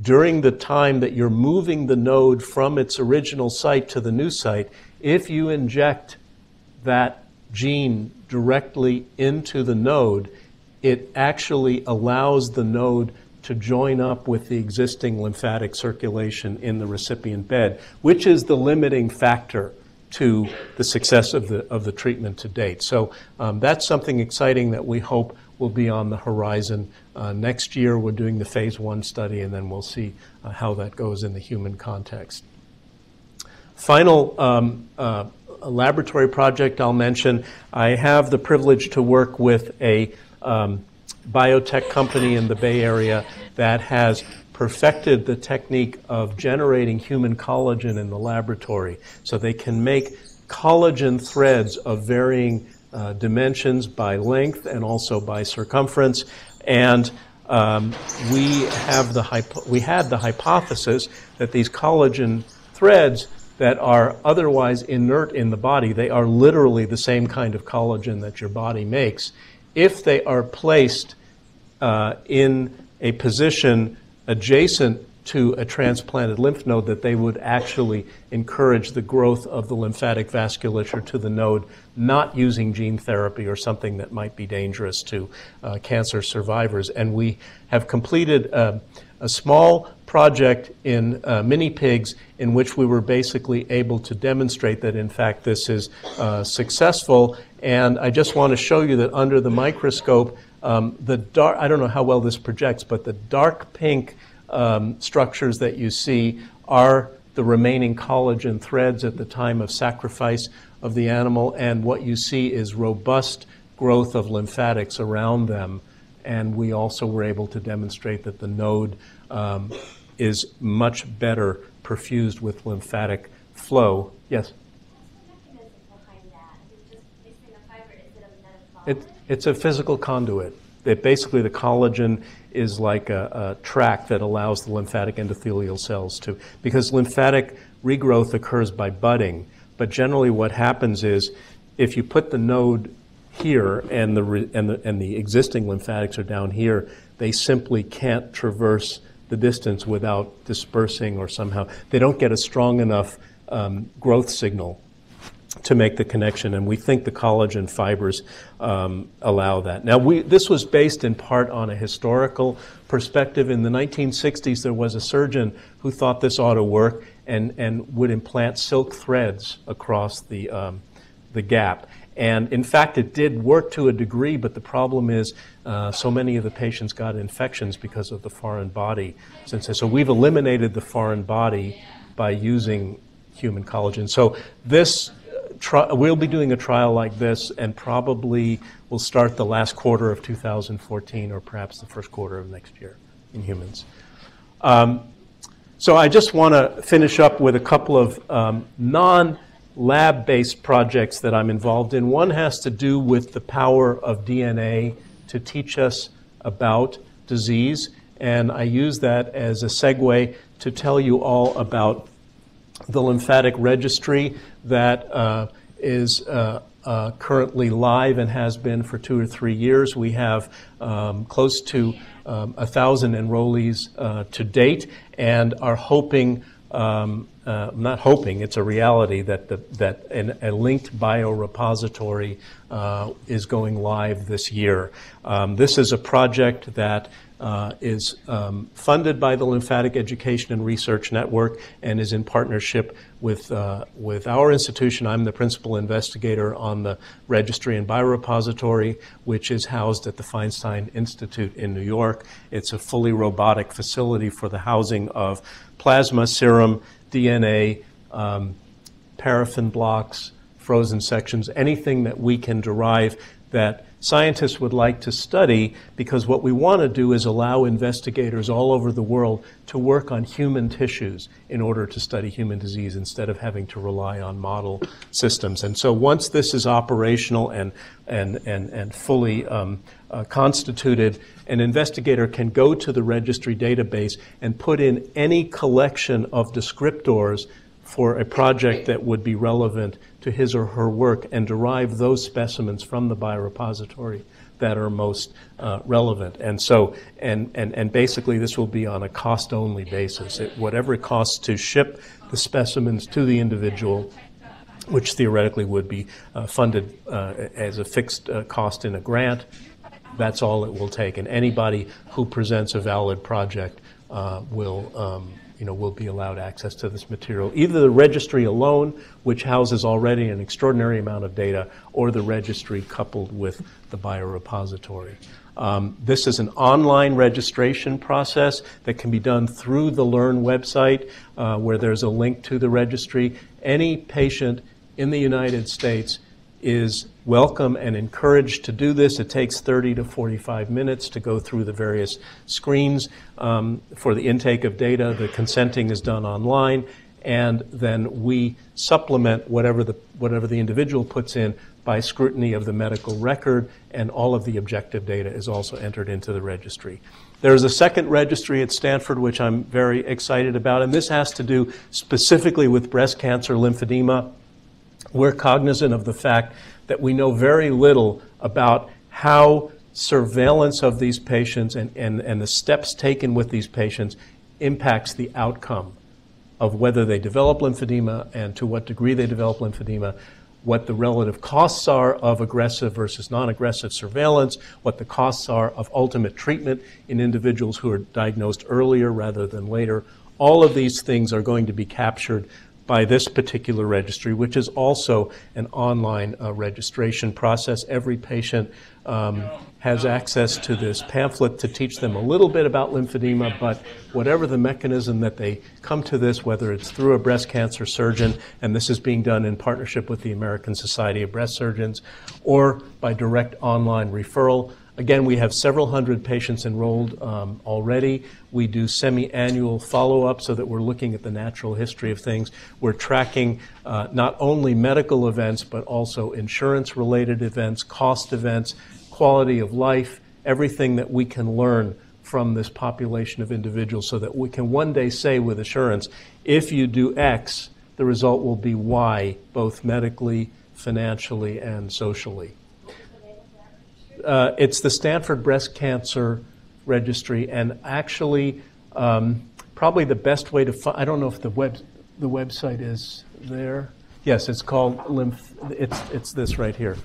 during the time that you're moving the node from its original site to the new site, if you inject that gene directly into the node, it actually allows the node to join up with the existing lymphatic circulation in the recipient bed, which is the limiting factor to the success of the treatment to date. So that's something exciting that we hope will be on the horizon. Next year we're doing the phase 1 study, and then we'll see how that goes in the human context. Final laboratory project I'll mention, I have the privilege to work with a biotech company in the Bay Area that has perfected the technique of generating human collagen in the laboratory. So they can make collagen threads of varying dimensions by length and also by circumference. And we had the hypothesis that these collagen threads that are otherwise inert in the body, they are literally the same kind of collagen that your body makes, if they are placed in a position adjacent to a transplanted lymph node, that they would actually encourage the growth of the lymphatic vasculature to the node, not using gene therapy or something that might be dangerous to cancer survivors. And we have completed a small project in mini pigs in which we were basically able to demonstrate that in fact this is successful. And I just want to show you that under the microscope, I don't know how well this projects, but the dark pink structures that you see are the remaining collagen threads at the time of sacrifice of the animal, and what you see is robust growth of lymphatics around them. And we also were able to demonstrate that the node is much better perfused with lymphatic flow. Yes? It's a physical conduit. Basically, the collagen is like a tract that allows the lymphatic endothelial cells to, because lymphatic regrowth occurs by budding. But generally what happens is if you put the node here and the existing lymphatics are down here, they simply can't traverse the distance without dispersing, or somehow they don't get a strong enough growth signal to make the connection, and we think the collagen fibers allow that. Now, this was based in part on a historical perspective. In the 1960s, there was a surgeon who thought this ought to work and would implant silk threads across the gap. And in fact, it did work to a degree, but the problem is so many of the patients got infections because of the foreign body. So we've eliminated the foreign body by using human collagen. So this we'll be doing a trial like this, and probably we'll start the last quarter of 2014 or perhaps the first quarter of next year in humans. So I just want to finish up with a couple of non-lab-based projects that I'm involved in. One has to do with the power of DNA to teach us about disease, and I use that as a segue to tell you all about the lymphatic registry that is currently live and has been for 2 or 3 years. We have close to 1,000 enrollees to date, and are hoping not hoping, it's a reality that a linked biorepository is going live this year. This is a project that is funded by the Lymphatic Education and Research Network and is in partnership with our institution. I'm the principal investigator on the registry and biorepository, which is housed at the Feinstein Institute in New York. It's a fully robotic facility for the housing of plasma, serum, DNA, paraffin blocks, frozen sections, anything that we can derive that scientists would like to study, because what we want to do is allow investigators all over the world to work on human tissues in order to study human disease instead of having to rely on model systems. And so once this is operational and fully constituted, an investigator can go to the registry database and put in any collection of descriptors for a project that would be relevant to his or her work and derive those specimens from the biorepository that are most relevant. And so, and basically this will be on a cost-only basis. Whatever it costs to ship the specimens to the individual, which theoretically would be funded as a fixed cost in a grant, that's all it will take. And anybody who presents a valid project will be allowed access to this material. Either the registry alone, which houses already an extraordinary amount of data, or the registry coupled with the biorepository. This is an online registration process that can be done through the Learn website, where there's a link to the registry. Any patient in the United States is welcome and encouraged to do this. It takes 30 to 45 minutes to go through the various screens for the intake of data. The consenting is done online, and then we supplement whatever the individual puts in by scrutiny of the medical record, and all of the objective data is also entered into the registry. There's a second registry at Stanford, which I'm very excited about, and this has to do specifically with breast cancer lymphedema. We're cognizant of the fact that we know very little about how surveillance of these patients and the steps taken with these patients impacts the outcome of whether they develop lymphedema and to what degree they develop lymphedema, what the relative costs are of aggressive versus non-aggressive surveillance, what the costs are of ultimate treatment in individuals who are diagnosed earlier rather than later. All of these things are going to be captured by this particular registry, which is also an online registration process. Every patient has access to this pamphlet to teach them a little bit about lymphedema, but whatever the mechanism that they come to this, whether it's through a breast cancer surgeon, and this is being done in partnership with the American Society of Breast Surgeons, or by direct online referral. Again, we have several hundred patients enrolled already. We do semi-annual follow-up so that we're looking at the natural history of things. We're tracking not only medical events, but also insurance-related events, cost events, quality of life, everything that we can learn from this population of individuals so that we can one day say with assurance, if you do X, the result will be Y, both medically, financially, and socially. It's the Stanford Breast Cancer Registry, and actually, probably the best way to find, I don't know if the website is there. Yes, it's called it's this right here.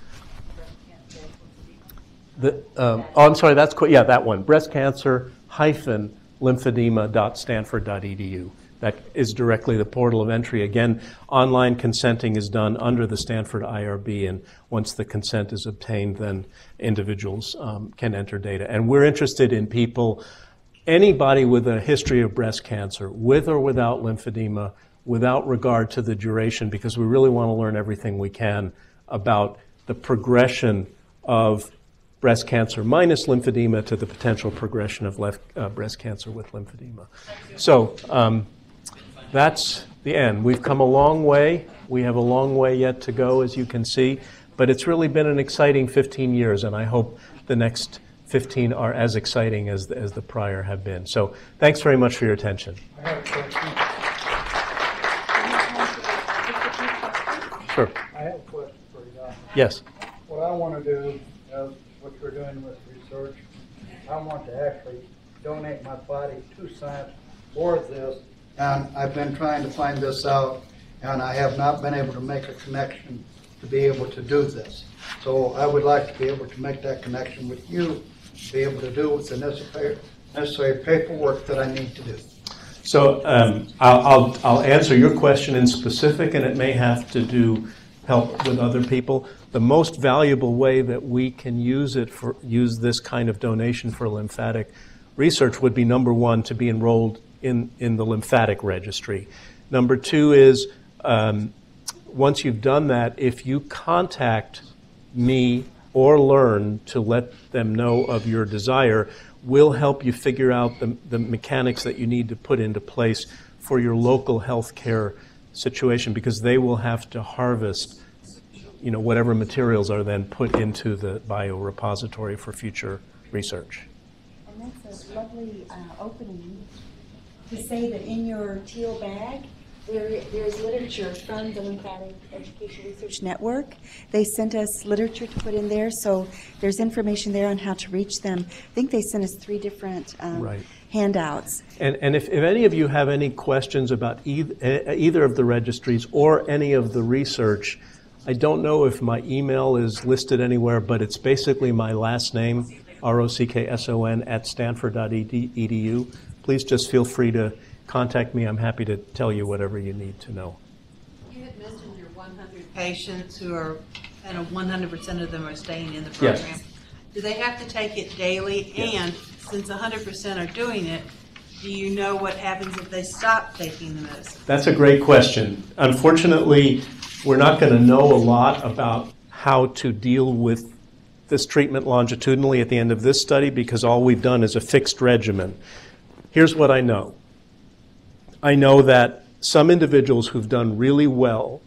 I'm sorry, that's yeah, that one. Breast cancer lymphedema.stanford.edu. That is directly the portal of entry. Again, online consenting is done under the Stanford IRB, and once the consent is obtained, then individuals can enter data. And we're interested in people, anybody with a history of breast cancer, with or without lymphedema, without regard to the duration, because we really want to learn everything we can about the progression of breast cancer minus lymphedema to the potential progression of breast cancer with lymphedema. So that's the end. We've come a long way. We have a long way yet to go, as you can see, but it's really been an exciting 15 years, and I hope the next 15 are as exciting as the prior have been. So thanks very much for your attention. I have a question. Sure. I have a question for you, Doc. Yes. What I want to do, what you're doing with research, I want to actually donate my body to science for this And I've been trying to find this out, and I have not been able to make a connection to be able to do this. So I would like to be able to make that connection with you, be able to do the necessary paperwork that I need to do. So I'll answer your question in specific, and it may have to do help with other people. The most valuable way that we can use this kind of donation for lymphatic research would be, number one, to be enrolled in the lymphatic registry. Number two is, once you've done that, if you contact me or Learn to let them know of your desire, we'll help you figure out the mechanics that you need to put into place for your local healthcare situation, because they will have to harvest, whatever materials are then put into the biorepository for future research. And that's a lovely opening to say that in your teal bag, there's literature from the Lymphatic Education Research Network. They sent us literature to put in there, so there's information there on how to reach them. I think they sent us 3 different handouts. And if any of you have any questions about either of the registries or any of the research, I don't know if my email is listed anywhere, but it's basically my last name, ROCKSON @stanford.edu. Please just feel free to contact me. I'm happy to tell you whatever you need to know. You had mentioned your 100 patients who are, and 100% of them are staying in the program. Yes. Do they have to take it daily? Yes. And since 100% are doing it, do you know what happens if they stop taking the medicine? That's a great question. Unfortunately, we're not going to know a lot about how to deal with this treatment longitudinally at the end of this study, because all we've done is a fixed regimen. Here's what I know. I know that some individuals who've done really well,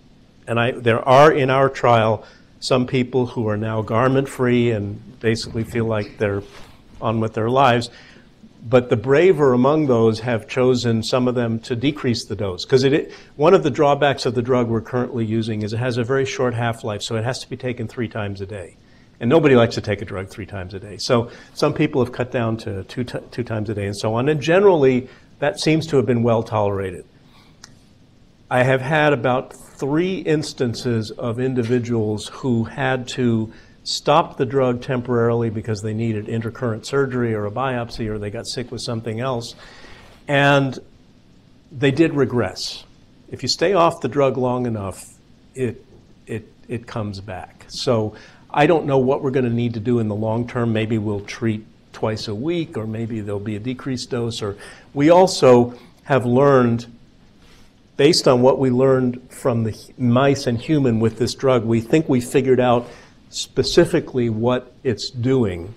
and there are in our trial some people who are now garment-free and basically feel like they're on with their lives, but the braver among those have chosen, some of them, to decrease the dose. Because one of the drawbacks of the drug we're currently using is it has a very short half-life, so it has to be taken 3 times a day. And nobody likes to take a drug 3 times a day. So some people have cut down to two times a day and so on. And generally, that seems to have been well tolerated. I have had about 3 instances of individuals who had to stop the drug temporarily because they needed intercurrent surgery or a biopsy, or they got sick with something else, and they did regress. If you stay off the drug long enough, it comes back. So I don't know what we're going to need to do in the long term. Maybe we'll treat twice a week, or maybe there'll be a decreased dose. Or we also have learned, based on what we learned from the mice and human with this drug, we think we figured out specifically what it's doing.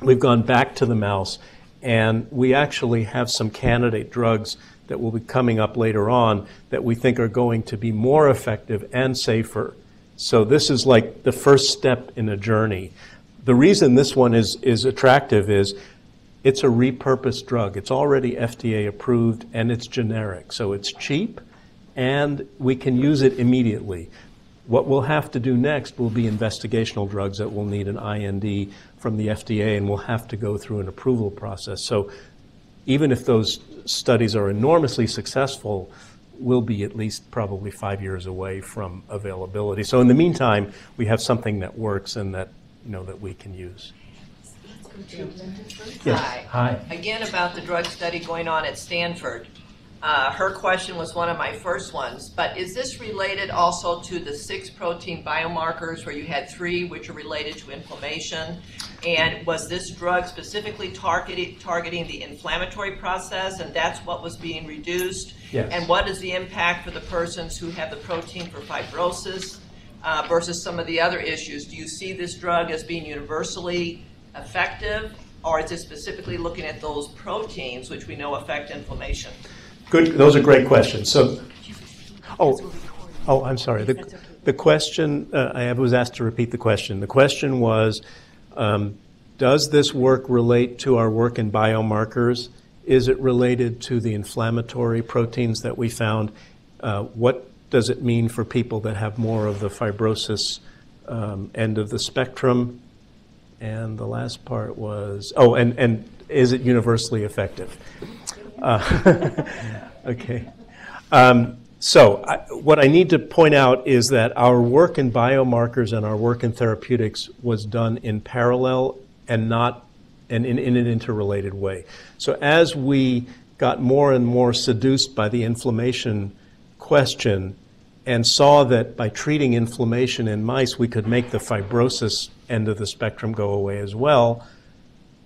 We've gone back to the mouse, and we actually have some candidate drugs that will be coming up later on that we think are going to be more effective and safer. So this is like the first step in a journey. The reason this one is attractive is it's a repurposed drug. It's already FDA approved, and it's generic. So it's cheap, and we can use it immediately. What we'll have to do next will be investigational drugs that will need an IND from the FDA, and we'll have to go through an approval process. So even if those studies are enormously successful, we'll be at least probably 5 years away from availability. So in the meantime, we have something that works and that, that we can use. Yes. Hi. Again, about the drug study going on at Stanford. Her question was one of my first ones, but is this related also to the 6 protein biomarkers where you had 3 which are related to inflammation? And was this drug specifically targeting the inflammatory process, and that's what was being reduced? Yes. And what is the impact for the persons who have the protein for fibrosis versus some of the other issues? Do you see this drug as being universally effective, or is it specifically looking at those proteins which we know affect inflammation? Good. Those are great questions. So, I'm sorry. The question, I was asked to repeat the question. The question was, does this work relate to our work in biomarkers? Is it related to the inflammatory proteins that we found? What does it mean for people that have more of the fibrosis end of the spectrum? And the last part was, and is it universally effective? Okay. What I need to point out is that our work in biomarkers and our work in therapeutics was done in parallel and not in an interrelated way. So as we got more and more seduced by the inflammation question and saw that by treating inflammation in mice, we could make the fibrosis end of the spectrum go away as well,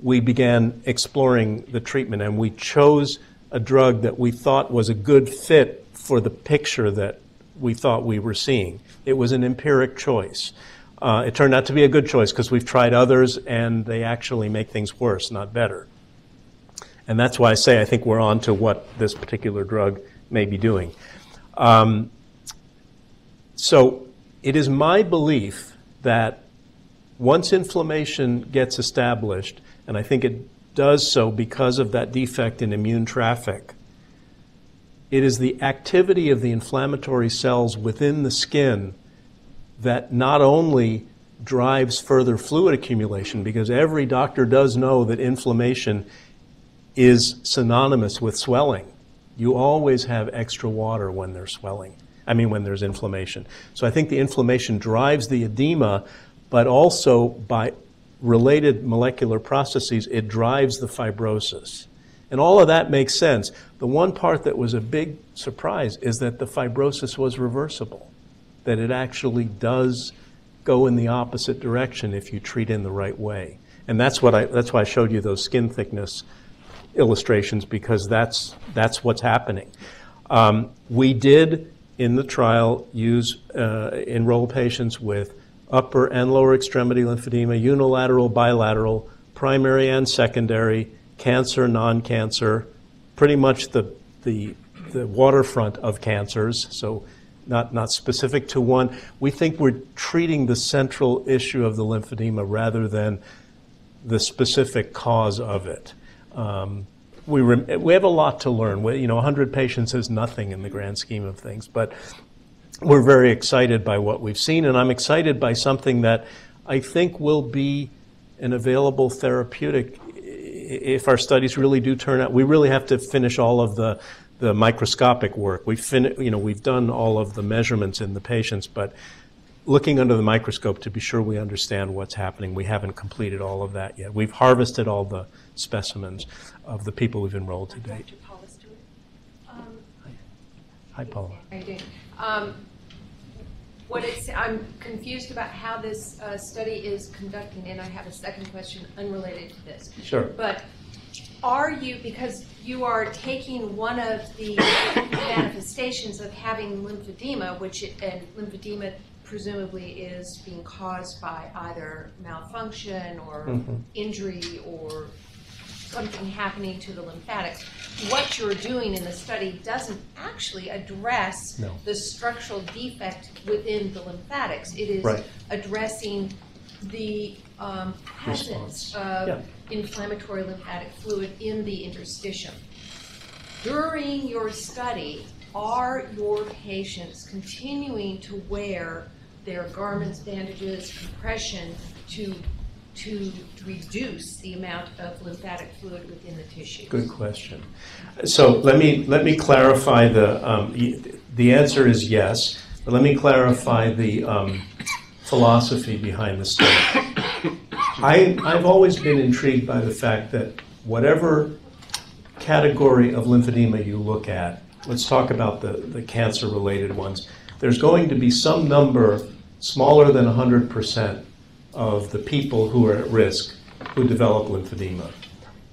we began exploring the treatment, and we chose a drug that we thought was a good fit for the picture that we thought we were seeing. It was an empiric choice. It turned out to be a good choice because we've tried others and they actually make things worse, not better. And that's why I say I think we're on to what this particular drug may be doing. So it is my belief that once inflammation gets established, and I think it does so because of that defect in immune traffic, it is the activity of the inflammatory cells within the skin that not only drives further fluid accumulation, because every doctor does know that inflammation is synonymous with swelling. You always have extra water when there's swelling. When there's inflammation. So I think the inflammation drives the edema, but also by related molecular processes, it drives the fibrosis. And all of that makes sense. The one part that was a big surprise is that the fibrosis was reversible, that it actually does go in the opposite direction if you treat in the right way. And that's why I showed you those skin thickness illustrations, because that's what's happening. We did, in the trial, enroll patients with upper and lower extremity lymphedema, unilateral, bilateral, primary and secondary, cancer, non-cancer, pretty much the waterfront of cancers, so not specific to one. We think we're treating the central issue of the lymphedema rather than the specific cause of it. We have a lot to learn. 100 patients is nothing in the grand scheme of things, but we're very excited by what we've seen, and I'm excited by something that I think will be an available therapeutic if our studies really do turn out. We really have to finish all of the microscopic work. We've done all of the measurements in the patients, but looking under the microscope to be sure we understand what's happening, we haven't completed all of that yet. We've harvested all the specimens of the people we've enrolled to date. Dr. Paula Stewart. Hi, Paula. How are you doing? I'm confused about how this study is conducting, and I have a second question unrelated to this. Sure. But because you are taking one of the manifestations of having lymphedema, and lymphedema presumably is being caused by either malfunction or injury or something happening to the lymphatics. What you're doing in the study doesn't actually address the structural defect within the lymphatics. It is addressing the presence of inflammatory lymphatic fluid in the interstitium. During your study, are your patients continuing to wear their garments, bandages, compression to reduce the amount of lymphatic fluid within the tissues? Good question. So let me clarify the answer is yes, but let me clarify the philosophy behind the study. I've always been intrigued by the fact that whatever category of lymphedema you look at, let's talk about the cancer-related ones, there's going to be some number smaller than 100% of the people who are at risk who develop lymphedema.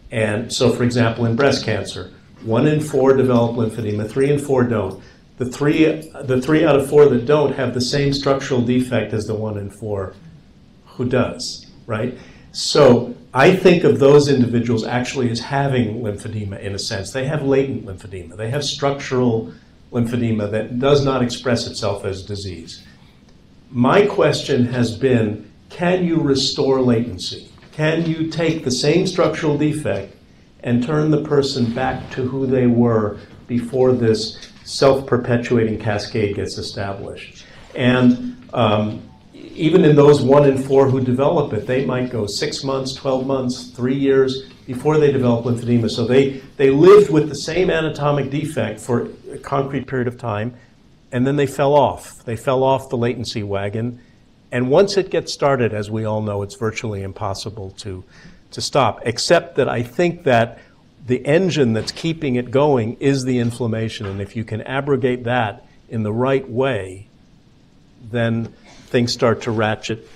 And so, for example, in breast cancer, 1 in 4 develop lymphedema, 3 in 4 don't. The three out of 4 that don't have the same structural defect as the 1 in 4 who does, right? So I think of those individuals actually as having lymphedema in a sense. They have latent lymphedema. They have structural lymphedema that does not express itself as disease. My question has been, can you restore latency? Can you take the same structural defect and turn the person back to who they were before this self-perpetuating cascade gets established? And even in those 1 in 4 who develop it, they might go 6 months, 12 months, 3 years. before they developed lymphedema. So they lived with the same anatomic defect for a concrete period of time, and then they fell off. They fell off the latency wagon. And once it gets started, as we all know, it's virtually impossible to stop, except that I think that the engine that's keeping it going is the inflammation. And if you can abrogate that in the right way, then things start to ratchet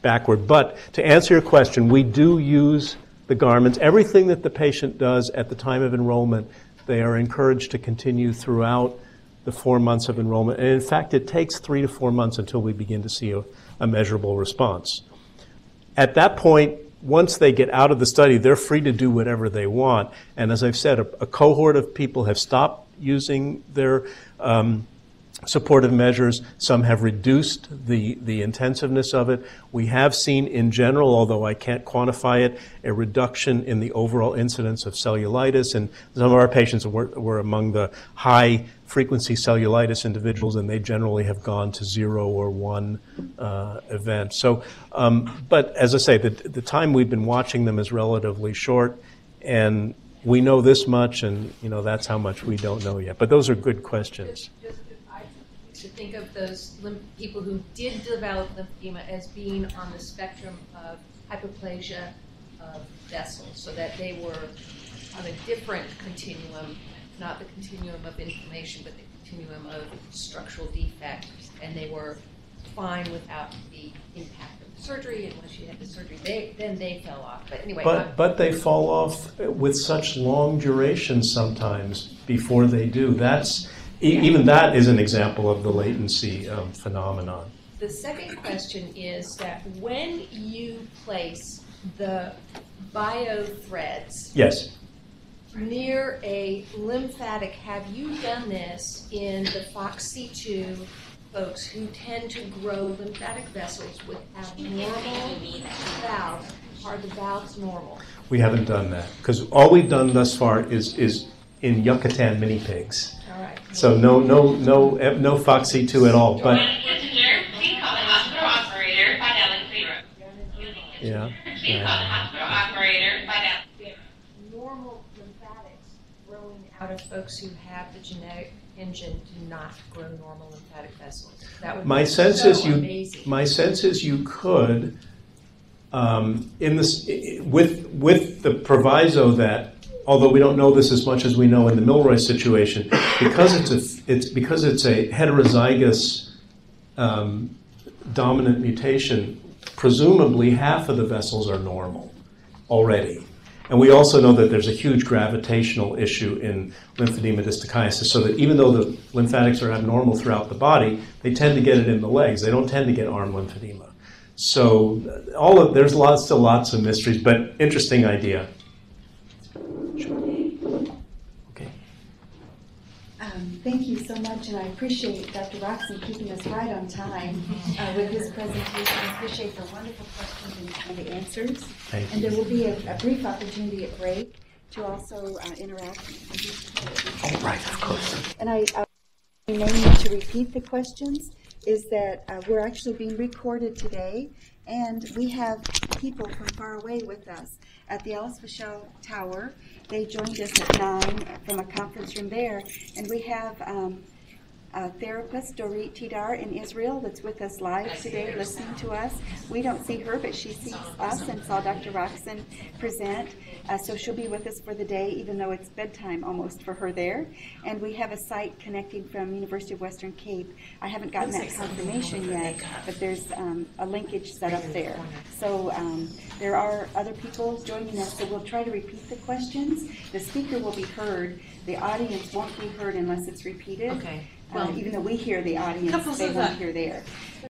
backward. But to answer your question, we do use the garments. Everything that the patient does at the time of enrollment, they are encouraged to continue throughout the 4 months of enrollment. And in fact, it takes 3 to 4 months until we begin to see a measurable response. At that point, once they get out of the study, they're free to do whatever they want. And as I've said, a cohort of people have stopped using their supportive measures. Some have reduced the intensiveness of it. We have seen in general, although I can't quantify it, a reduction in the overall incidence of cellulitis. And some of our patients were among the high frequency cellulitis individuals, and they generally have gone to 0 or 1 event. So, but as I say, the time we've been watching them is relatively short, and we know this much, and that's how much we don't know yet. But those are good questions. To think of those people who did develop lymphedema as being on the spectrum of hypoplasia of vessels, so that they were on a different continuum, not the continuum of inflammation, but the continuum of structural defect, and they were fine without the impact of the surgery, and once you had the surgery, then they fell off. But anyway. But they fall off with such long duration sometimes before they do. Even that is an example of the latency phenomenon. The second question is that when you place the biothreads Yes. near a lymphatic, have you done this in the FOXC2 folks who tend to grow lymphatic vessels with abnormal valves? Are the valves normal? We haven't done that, because all we've done thus far is in Yucatan mini pigs. All right. So no FOXC2 at all. But Messenger, please call the hospital operator by dialing 0. yeah. Please call the hospital operator by dialing 0. Normal lymphatics growing out of folks who have the genetic engine do not grow normal lymphatic vessels. That would My be sense so is amazing. my sense is you could, in this with the proviso that, although we don't know this as much as we know in the Milroy situation, because it's a heterozygous dominant mutation, presumably half of the vessels are normal already. And we also know that there's a huge gravitational issue in lymphedema distichiasis, so that even though the lymphatics are abnormal throughout the body, they tend to get it in the legs. They don't tend to get arm lymphedema. So there's still lots of mysteries, but interesting idea. Okay. Thank you so much, and I appreciate Dr. Roxon keeping us right on time with his presentation. I appreciate the wonderful questions and the answers. Thank you. And there will be a brief opportunity at break to also interact. Oh, right, of course. And I may need to repeat the questions, is that we're actually being recorded today, and we have people from far away with us at the ALFP Tower. They joined us at 9 from a conference room there, and we have a therapist, Dorit Tidar, in Israel that's with us live today, listening to us. We don't see her, but she sees us and saw Dr. Roxon present. So she'll be with us for the day, even though it's bedtime almost for her there. And we have a site connecting from University of Western Cape. I haven't gotten that confirmation yet, but there's a linkage set up there. So there are other people joining us, so we'll try to repeat the questions. The speaker will be heard. The audience won't be heard unless it's repeated. Okay. Even though we hear the audience, they won't hear there.